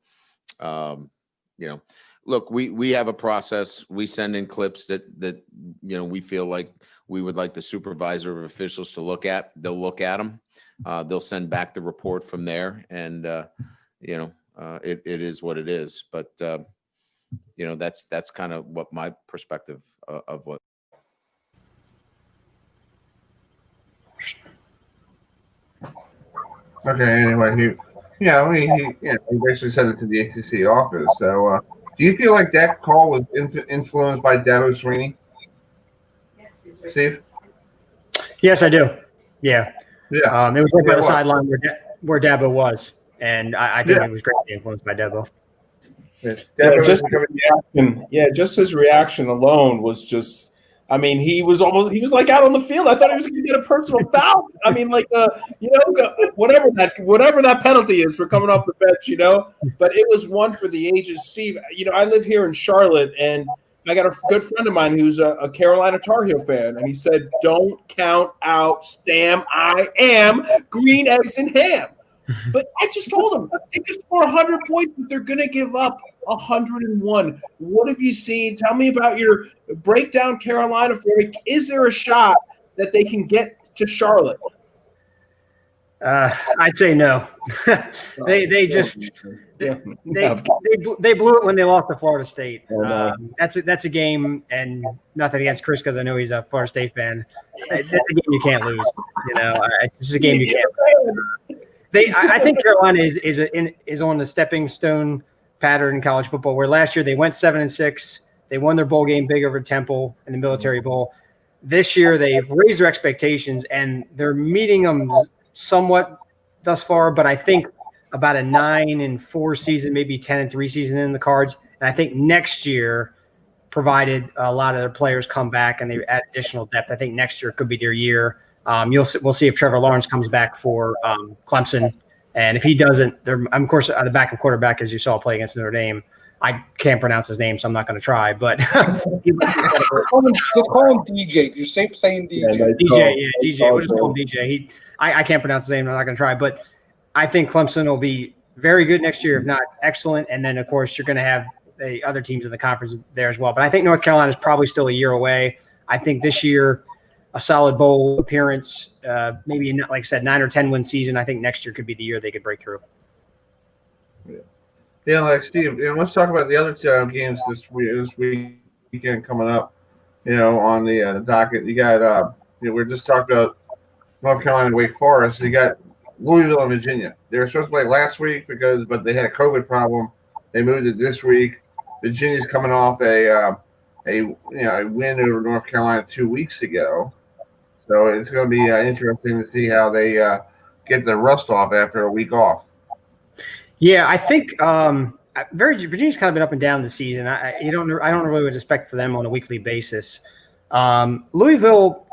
look, we have a process. We send in clips that we feel like we would like the supervisor of officials to look at. They'll look at them. They'll send back the report from there, and it is what it is. But that's kind of what my perspective of what. Okay. Anyway, he basically sent it to the ACC office. So, do you feel like that call was influenced by Dabo Sweeney, Steve? Yes, I do. Yeah. Yeah. It was right by Yeah, the what? sideline where Dabo was, and I think Yeah. it was greatly influenced by Dabo. Yeah, Definitely just becoming- his reaction. Yeah, just his reaction alone was just. I mean, he was like out on the field. I thought he was going to get a personal foul. I mean, like whatever that penalty is for coming off the bench, But it was one for the ages. Steve, I live here in Charlotte, and I got a good friend of mine who's a Carolina Tar Heel fan, and he said, "Don't count out Sam. I am green eggs and ham." But I just told him they could score 100 points, but they're going to give up 101. What have you seen? Tell me about your breakdown Carolina for me. Is there a shot that they can get to Charlotte? I'd say no. they blew it when they lost to Florida State. That's a game, and nothing against Chris because I know he's a Florida State fan. That's a game you can't lose. It's just a game you can't lose. I think Carolina is on the stepping stone pattern in college football, where last year they went 7-6. They won their bowl game big over Temple in the Military Bowl. This year they've raised their expectations and they're meeting them somewhat thus far. But I think about a 9-4 season, maybe 10-3 season in the cards. And I think next year, provided a lot of their players come back and they add additional depth, I think next year could be their year. We'll see if Trevor Lawrence comes back for Clemson. And if he doesn't, of course, the backup quarterback, as you saw play against Notre Dame, I can't pronounce his name, so I'm not going to try. But just call him DJ. You're safe saying DJ. DJ. We'll just call him DJ. I can't pronounce his name. I'm not going to try. But I think Clemson will be very good next year, if not excellent. And then, of course, you're going to have the other teams in the conference there as well. But I think North Carolina is probably still a year away. I think this year, a solid bowl appearance, maybe, like I said, 9 or 10 win season. I think next year could be the year they could break through. Yeah, like Steve, let's talk about the other games this weekend coming up. On the docket, you got we're just talking about North Carolina and Wake Forest. You got Louisville and Virginia. They were supposed to play last week but they had a COVID problem. They moved it this week. Virginia's coming off a win over North Carolina 2 weeks ago. So it's going to be interesting to see how they get the rust off after a week off. Yeah, I think Virginia's kind of been up and down this season. I don't really expect for them on a weekly basis. Louisville,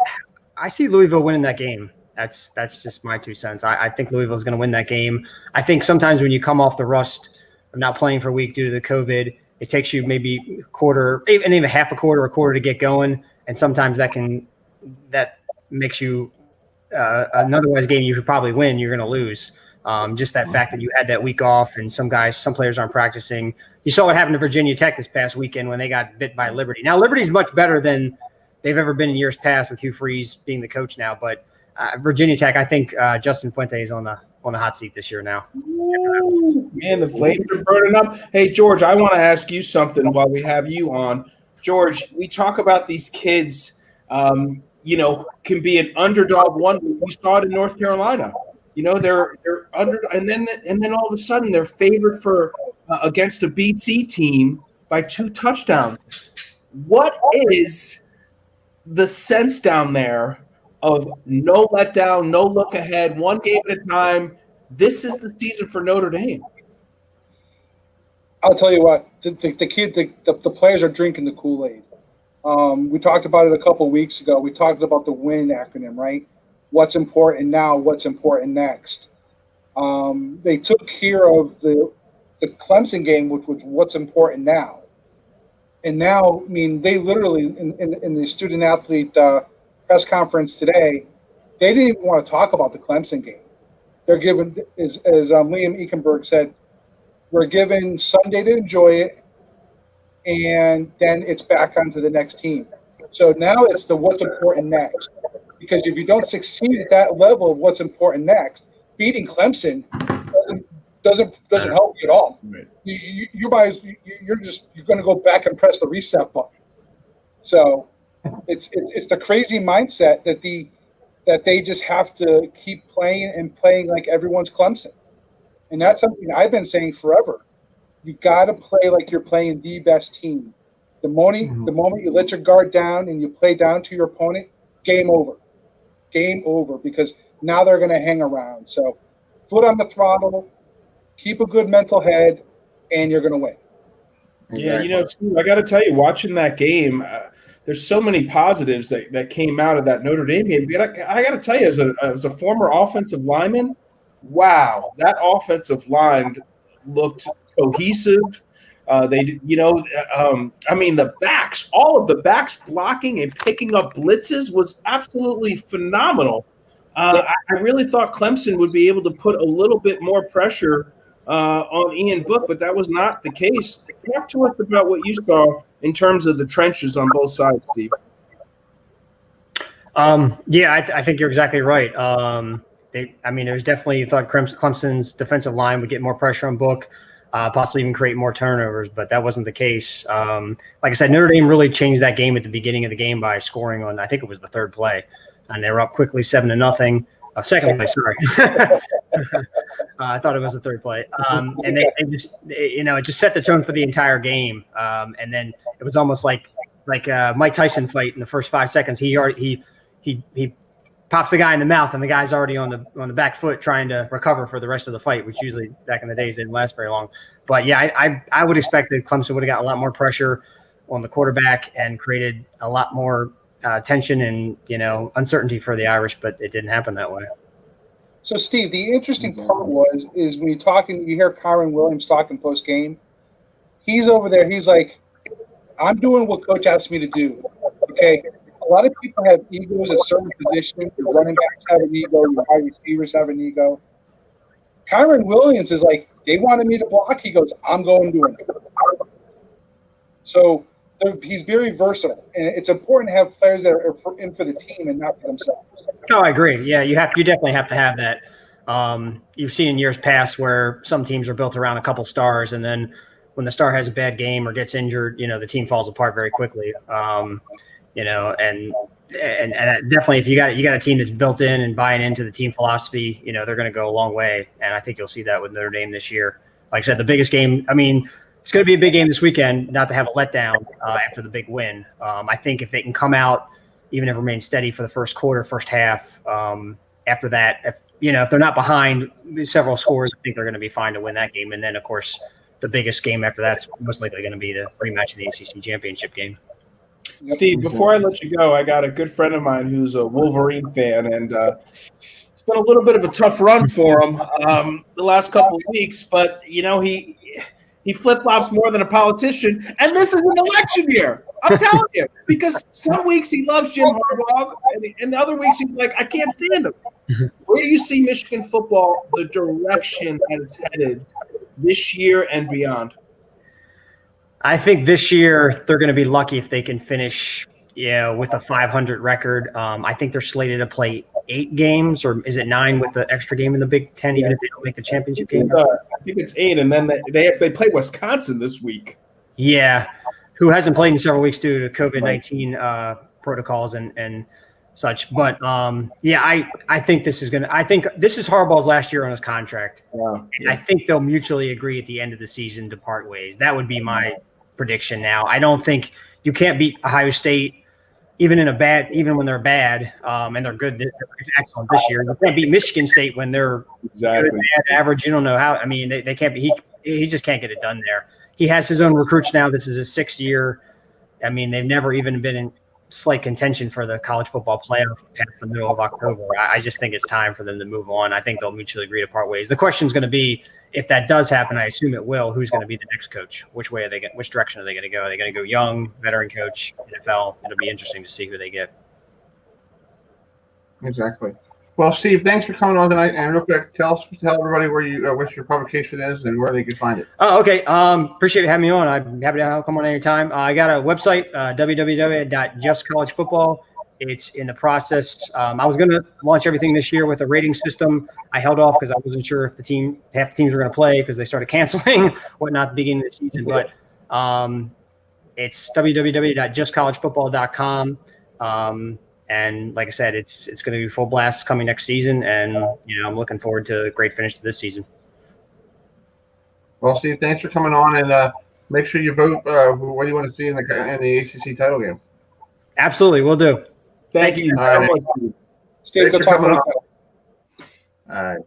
I see Louisville winning that game. That's just my 2 cents. I think Louisville's going to win that game. I think sometimes when you come off the rust of not playing for a week due to the COVID, it takes you maybe a quarter, and even half a quarter to get going, and sometimes that makes you an otherwise game you could probably win, you're going to lose. Just that fact that you had that week off and some players aren't practicing. You saw what happened to Virginia Tech this past weekend when they got bit by Liberty. Now, Liberty's much better than they've ever been in years past with Hugh Freeze being the coach now. But Virginia Tech, I think Justin Fuente is on the hot seat this year now. Ooh, man, the flames are burning up. Hey, George, I want to ask you something while we have you on. George, we talk about these kids, can be an underdog one. We saw it in North Carolina. They're under, and then all of a sudden they're favored for against a BC team by 2 touchdowns. What is the sense down there of no letdown, no look ahead, one game at a time? This is the season for Notre Dame. I'll tell you what, the players are drinking the Kool-Aid. We talked about it a couple weeks ago. We talked about the WIN acronym, right? What's important now, what's important next. They took care of the Clemson game, which was what's important now. And now, they literally, in the student-athlete press conference today, they didn't even want to talk about the Clemson game. They're given, as Liam Eichenberg said, we're given Sunday to enjoy it, and then it's back onto the next team. So now it's the what's important next. Because if you don't succeed at that level of what's important next, beating Clemson doesn't help you at all. Right. You're going to go back and press the reset button. So it's the crazy mindset that they just have to keep playing like everyone's Clemson, and that's something I've been saying forever. You got to play like you're playing the best team. The moment you let your guard down and you play down to your opponent, game over. game over because now they're going to hang around. So foot on the throttle, keep a good mental head, and you're going to win. Yeah, you know, Steve, I got to tell you, watching that game, there's so many positives that came out of that Notre Dame game. I got to tell you, as a former offensive lineman, wow, that offensive line looked cohesive. They, you know, I mean, the backs, all of the backs blocking and picking up blitzes was absolutely phenomenal. I really thought Clemson would be able to put a little bit more pressure on Ian Book, but that was not the case. Talk to us about what you saw in terms of the trenches on both sides, Steve. Yeah, I think you're exactly right. There's definitely, you thought Clemson's defensive line would get more pressure on Book, possibly even create more turnovers, but that wasn't the case. Like I said, Notre Dame really changed that game at the beginning of the game by scoring on, I think it was the third play, and they were up quickly 7-0. Second play, sorry. I thought it was the third play. And they just, it just set the tone for the entire game. And then it was almost like Mike Tyson fight in the first 5 seconds. He pops the guy in the mouth, and the guy's already on the back foot trying to recover for the rest of the fight, which usually back in the days didn't last very long. But yeah, I would expect that Clemson would have got a lot more pressure on the quarterback and created a lot more tension and uncertainty for the Irish, but it didn't happen that way. So, Steve, the interesting part is when you hear Kyron Williams talking post game. He's over there. He's like, "I'm doing what Coach asked me to do." Okay. A lot of people have egos at certain positions. Your running backs have an ego. Your wide receivers have an ego. Kyron Williams is like, they wanted me to block. He goes, "I'm going to do it." So he's very versatile, and it's important to have players that are in for the team and not for themselves. Oh, I agree. Yeah, you definitely have to have that. You've seen in years past where some teams are built around a couple stars, and then when the star has a bad game or gets injured, the team falls apart very quickly. And definitely if you got a team that's built in and buying into the team philosophy, they're going to go a long way. And I think you'll see that with Notre Dame this year. Like I said, the biggest game, it's going to be a big game this weekend, not to have a letdown after the big win. I think if they can come out, even if it remains steady for the first quarter, first half, after that, if they're not behind several scores, I think they're going to be fine to win that game. And then, of course, the biggest game after that's most likely going to be the rematch of the ACC championship game. Steve, before I let you go, I got a good friend of mine who's a Wolverine fan, and it's been a little bit of a tough run for him the last couple of weeks. But he flip-flops more than a politician, and this is an election year. I'm telling you, because some weeks he loves Jim Harbaugh, and the other weeks he's like, I can't stand him. Where do you see Michigan football, the direction that it's headed this year and beyond? I think this year they're going to be lucky if they can finish, with a 500 record. I think they're slated to play 8 games, or is it 9 with the extra game in the Big Ten, even if they don't make the championship game? I think it's 8, and then they play Wisconsin this week. Yeah, who hasn't played in several weeks due to COVID-19 protocols and such. But I think this is Harbaugh's last year on his contract. Yeah. And I think they'll mutually agree at the end of the season to part ways. That would be my prediction now. I don't think you can't beat Ohio State even when they're bad, and they're good. They're excellent this year. You can't beat Michigan State when they're good, bad, average. You don't know how. They can't be. He just can't get it done there. He has his own recruits now. This is his 6th year. They've never even been in slight contention for the college football playoff past the middle of October. I just think it's time for them to move on. I think they'll mutually agree to part ways. The question is going to be, if that does happen, I assume it will, who's going to be the next coach? Which direction are they going to go? Are they going to go young, veteran coach, NFL? It'll be interesting to see who they get. Exactly. Well, Steve, thanks for coming on tonight. And real quick, tell everybody where what your publication is and where they can find it. Oh, okay. Appreciate you having me on. I'm happy to come on anytime. I got a website, www.justcollegefootball. It's in the process. I was going to launch everything this year with a rating system. I held off because I wasn't sure if half the teams were going to play because they started canceling whatnot at the beginning of the season. But it's www.justcollegefootball.com. And like I said, it's going to be full blast coming next season, and I'm looking forward to a great finish to this season. Well, Steve, thanks for coming on, and make sure you vote what do you want to see in the ACC title game. Absolutely, we'll do. Thank you. Steve, go Thanks for talk coming about on. All right.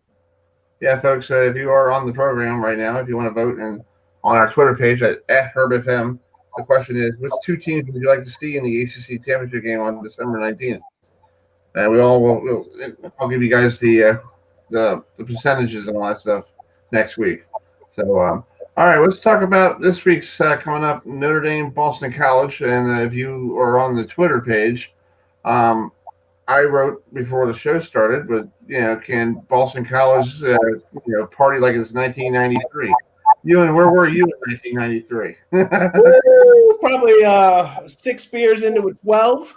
Yeah, folks, if you are on the program right now, if you want to vote on our Twitter page at HerbFM, the question is, which two teams would you like to see in the ACC championship game on December 19th? And I'll give you guys the percentages and all that stuff next week. So, all right, let's talk about this week's coming up, Notre Dame, Boston College. And if you are on the Twitter page, I wrote before the show started, but can Boston College, party like it's 1993? Ewan, where were you in 1993? Probably 6 beers into a 12.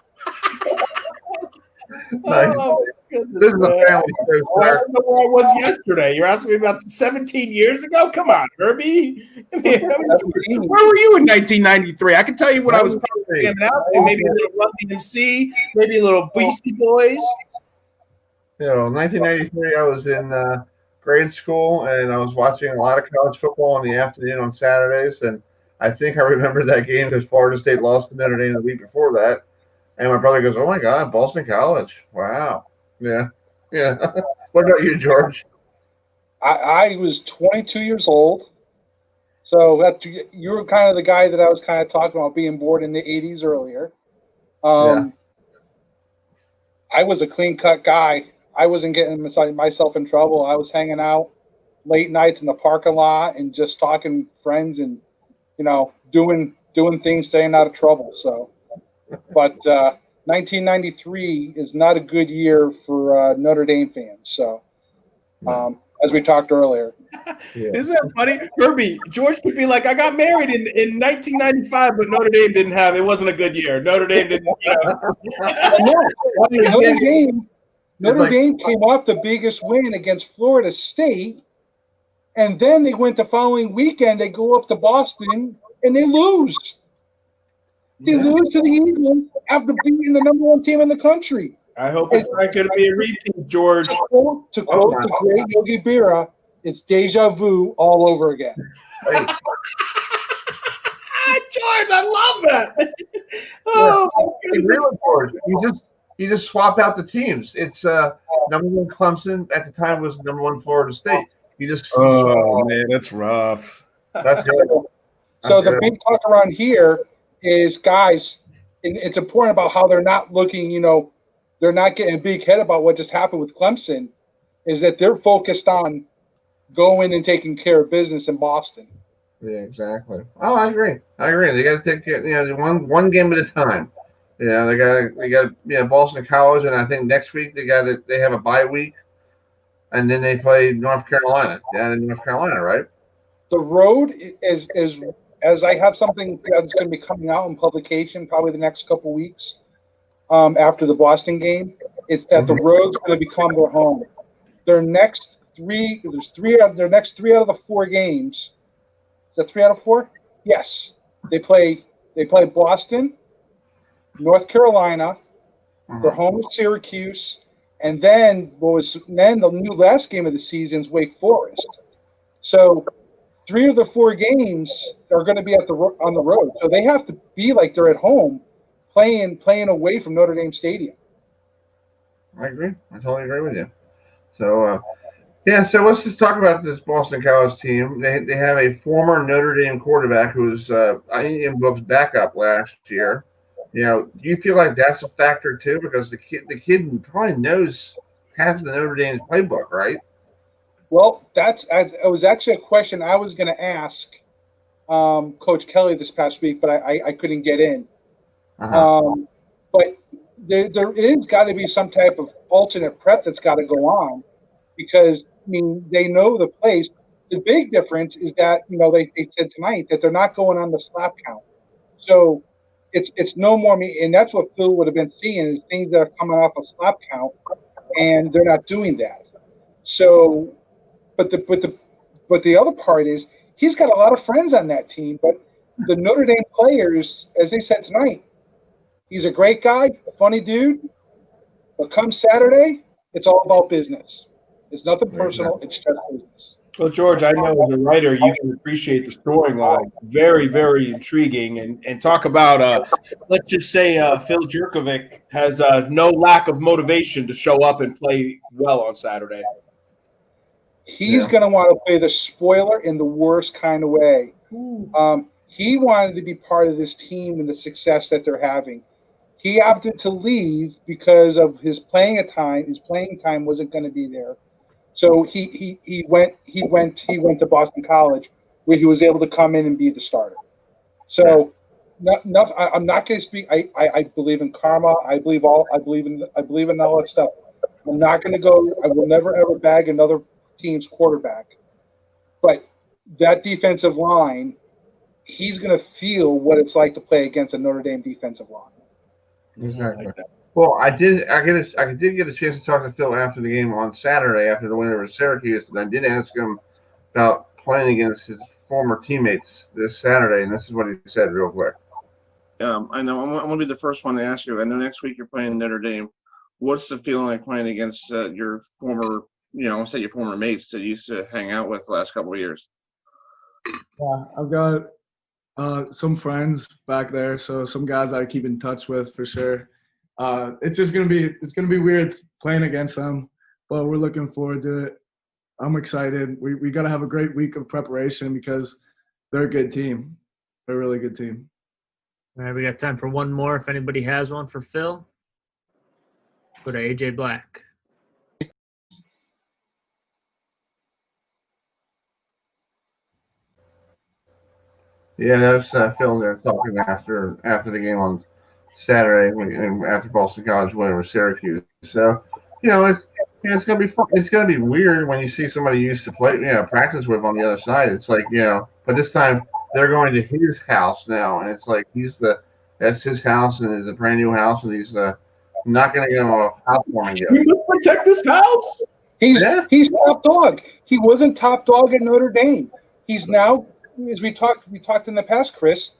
Nice. Oh, goodness, This is man. a family show, I sir. don't know where I was yesterday. You're asking me about 17 years ago? Come on, Herbie. I mean, where were you in 1993? I can tell you what I was probably jamming out to. Maybe a little Run DMC, maybe a little Beastie Boys. 1993, I was in grade school, and I was watching a lot of college football in the afternoon on Saturdays. And I think I remember that game because Florida State lost to Notre Dame the week before that. And my brother goes, "Oh my God, Boston College! Wow, yeah." What about you, George? I was 22 years old, so you were kind of the guy that I was kind of talking about being bored in the 80s earlier. I was a clean-cut guy. I wasn't getting myself in trouble. I was hanging out late nights in the parking lot and just talking friends and doing things, staying out of trouble. So. But 1993 is not a good year for Notre Dame fans. So, as we talked earlier. Isn't that funny? Herbie, George could be like, I got married in 1995, but Notre Dame didn't have, it wasn't a good year. Notre Dame didn't, Notre Dame came off the biggest win against Florida State, and then they went the following weekend, they go up to Boston, and they lose. They lose to the Eagles after beating the number 1 team in the country. I hope it's not going to be a repeat, George. To quote the great Yogi Berra, it's deja vu all over again. George, I love that. Oh, George, you just swap out the teams. It's number 1 Clemson at the time was number 1 Florida State. You just man, that's rough. That's good. So the big talk around here is, guys, and it's important about how they're not looking, they're not getting a big head about what just happened with Clemson, is that they're focused on going and taking care of business in Boston. Yeah, exactly. Oh, I agree. They got to take care, one game at a time. They got Boston College, and I think next week they have a bye week, and then they play North Carolina down in North Carolina, right? The road is as I have something that's going to be coming out in publication probably the next couple weeks after the Boston game. It's that the road's going to become their home. Their next three out of the 4 games. Is that 3 out of 4? Yes. They play Boston, North Carolina. They're home with Syracuse, and then the new last game of the season is Wake Forest. So 3 of the 4 games are going to be on the road, so they have to be like they're at home, playing away from Notre Dame Stadium. I agree. I totally agree with you. So, so let's just talk about this Boston College team. They have a former Notre Dame quarterback who was in Book's backup last year. Do you feel like that's a factor too? Because the kid probably knows half of the Notre Dame's playbook, right? Well, it was actually a question I was going to ask Coach Kelly this past week, but I couldn't get in. But there is got to be some type of alternate prep that's got to go on, because they know the place. The big difference is that they said tonight that they're not going on the slap count, so it's no more and that's what Phil would have been seeing, is things that are coming off a slap count, and they're not doing that. So. But the other part is he's got a lot of friends on that team. But the Notre Dame players, as they said tonight, he's a great guy, a funny dude. But come Saturday, it's all about business. It's nothing personal. It's just business. Well, George, I know as a writer, you can appreciate the scoring line. Very, very intriguing. And talk about, let's just say Phil Jerkovic has no lack of motivation to show up and play well on Saturday. He's going to want to play the spoiler in the worst kind of way. He wanted to be part of this team and the success that they're having. He opted to leave because of his playing time. His playing time wasn't going to be there. So he went to Boston College, where he was able to come in and be the starter. So, I'm not going to speak. I believe in karma. I believe in all that stuff. I'm not going to go. I will never ever bag another team's quarterback. But that defensive line, he's going to feel what it's like to play against a Notre Dame defensive line. Exactly. Well, I did get a chance to talk to Phil after the game on Saturday after the win over Syracuse, and I did ask him about playing against his former teammates this Saturday, and this is what he said real quick. I know I'm going to be the first one to ask you. I know next week you're playing Notre Dame. What's the feeling like playing against your former, say your former mates that you used to hang out with the last couple of years? Yeah, I've got some friends back there, so some guys I keep in touch with for sure. It's gonna be weird playing against them, but we're looking forward to it. I'm excited. We got to have a great week of preparation because they're a good team. They're a really good team. All right, we got time for one more. If anybody has one for Phil, go to AJ Black. Yeah, that was Phil there talking after the game on Saturday after Boston College win over Syracuse. So, it's gonna be fun. It's gonna be weird when you see somebody you used to play, practice with on the other side. It's like, but this time they're going to his house now, and it's like that's his house, and it's a brand new house, and he's not gonna give him a housewarming gift. You protect this house. He's top dog. He wasn't top dog at Notre Dame. He's now, as we talked in the past, Chris.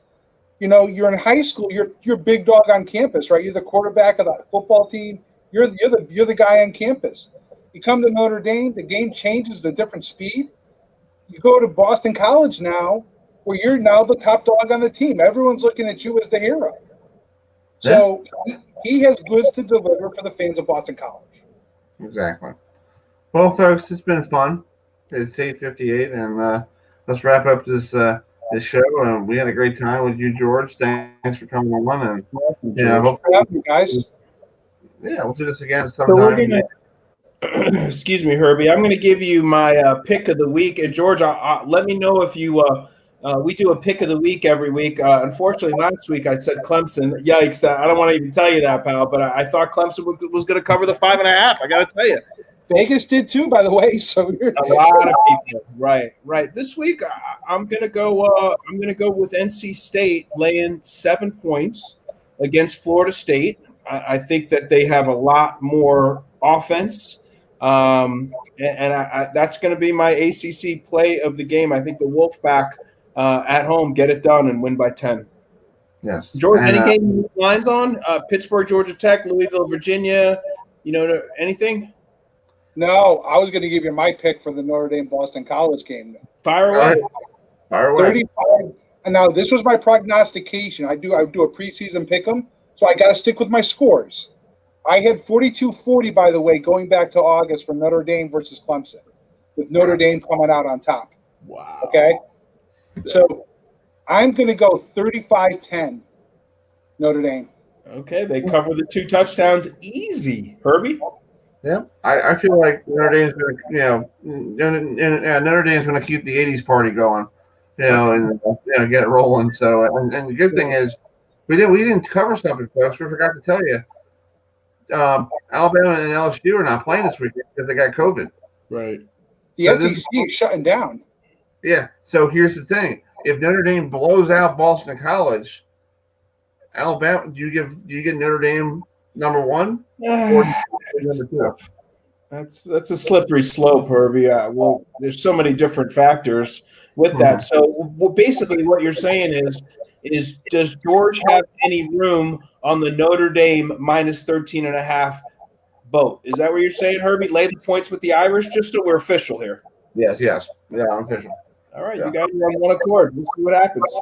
You're in high school. You're big dog on campus, right? You're the quarterback of the football team. You're the guy on campus. You come to Notre Dame, the game changes at a different speed. You go to Boston College now, where you're now the top dog on the team. Everyone's looking at you as the hero. So he has goods to deliver for the fans of Boston College. Exactly. Well, folks, it's been fun. It's 8:58, and let's wrap up this show. We had a great time with you, George. Thanks for coming on, and hopefully, you guys. Yeah, we'll do this again So sometime. we're gonna, excuse me, Herbie. I'm going to give you my pick of the week, and George, let me know if you. We do a pick of the week every week. Unfortunately, last week I said Clemson. Yikes! I don't want to even tell you that, pal. But I thought Clemson was going to cover the 5.5. I got to tell you. Vegas did too, by the way. So a lot of people, right. This week, I'm gonna go. I'm gonna go with NC State laying 7 points against Florida State. I think that they have a lot more offense, and that's going to be my ACC play of the game. I think the Wolfpack at home get it done and win by 10. Yes, George. Any game lines on Pittsburgh, Georgia Tech, Louisville, Virginia? Anything? No, I was going to give you my pick for the Notre Dame Boston College game. Fire away. Fire away. 35. And now this was my prognostication. I do a preseason pick 'em, so I got to stick with my scores. I had 42-40, by the way, going back to August for Notre Dame versus Clemson, with Notre Dame coming out on top. Wow. Okay? So I'm going to go 35-10, Notre Dame. Okay, they cover the 2 touchdowns easy. Herbie? Yeah, I feel like Notre Dame's going to, Notre Dame's going to keep the '80s party going, and get it rolling. So, and the good thing is, we didn't cover something, folks. We forgot to tell you, Alabama and LSU are not playing this weekend because they got COVID. Right. The SEC is shutting down. Yeah. So here's the thing: if Notre Dame blows out Boston College, Alabama, do you get Notre Dame number 1 or number 2? That's a slippery slope, Herbie. Well, there's so many different factors with that. So basically what you're saying is does George have any room on the Notre Dame minus 13.5 boat? Is that what you're saying, Herbie? Lay the points with the Irish, just so we're official here. Yes. Yeah, I'm official. All right, Yeah. you guys are on one accord. Let's see what happens.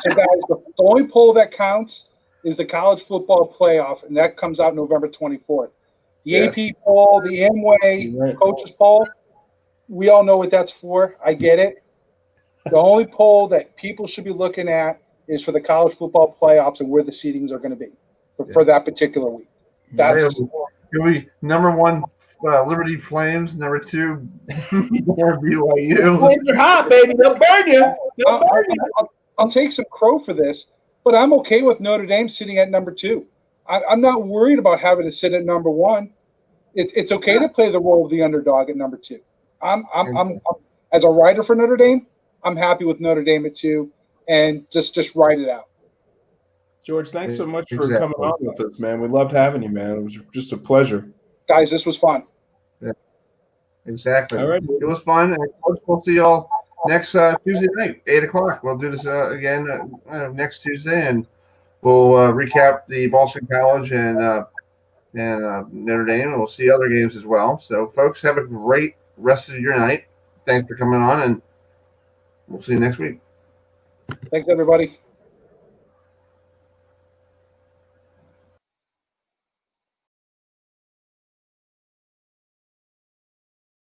So, guys, the only poll that counts is the college football playoff, and that comes out November 24th. The Yes. AP poll, the Amway coaches poll, we all know what that's for. I get it. The only poll that people should be looking at is for the college football playoffs and where the seedings are going to be for that particular week. That's You'll be number one, Liberty Flames. Number two, BYU. Flames are hot, baby. They'll burn you. They'll burn you. I'll take some crow for this, but I'm okay with Notre Dame sitting at number 2. I'm not worried about having to sit at number 1. It's okay to play the role of the underdog at number 2. I'm as a writer for Notre Dame, I'm happy with Notre Dame at 2, and just write it out. George, thanks so much for coming on with us, man. We loved having you, man. It was just a pleasure. Guys, this was fun. Yeah, exactly. All right. It was fun. And we'll see y'all next Tuesday night, 8 o'clock. We'll do this again next Tuesday, and we'll recap the Boston College and Notre Dame, and we'll see other games as well. So, folks, have a great rest of your night. Thanks for coming on, and we'll see you next week. Thanks, everybody.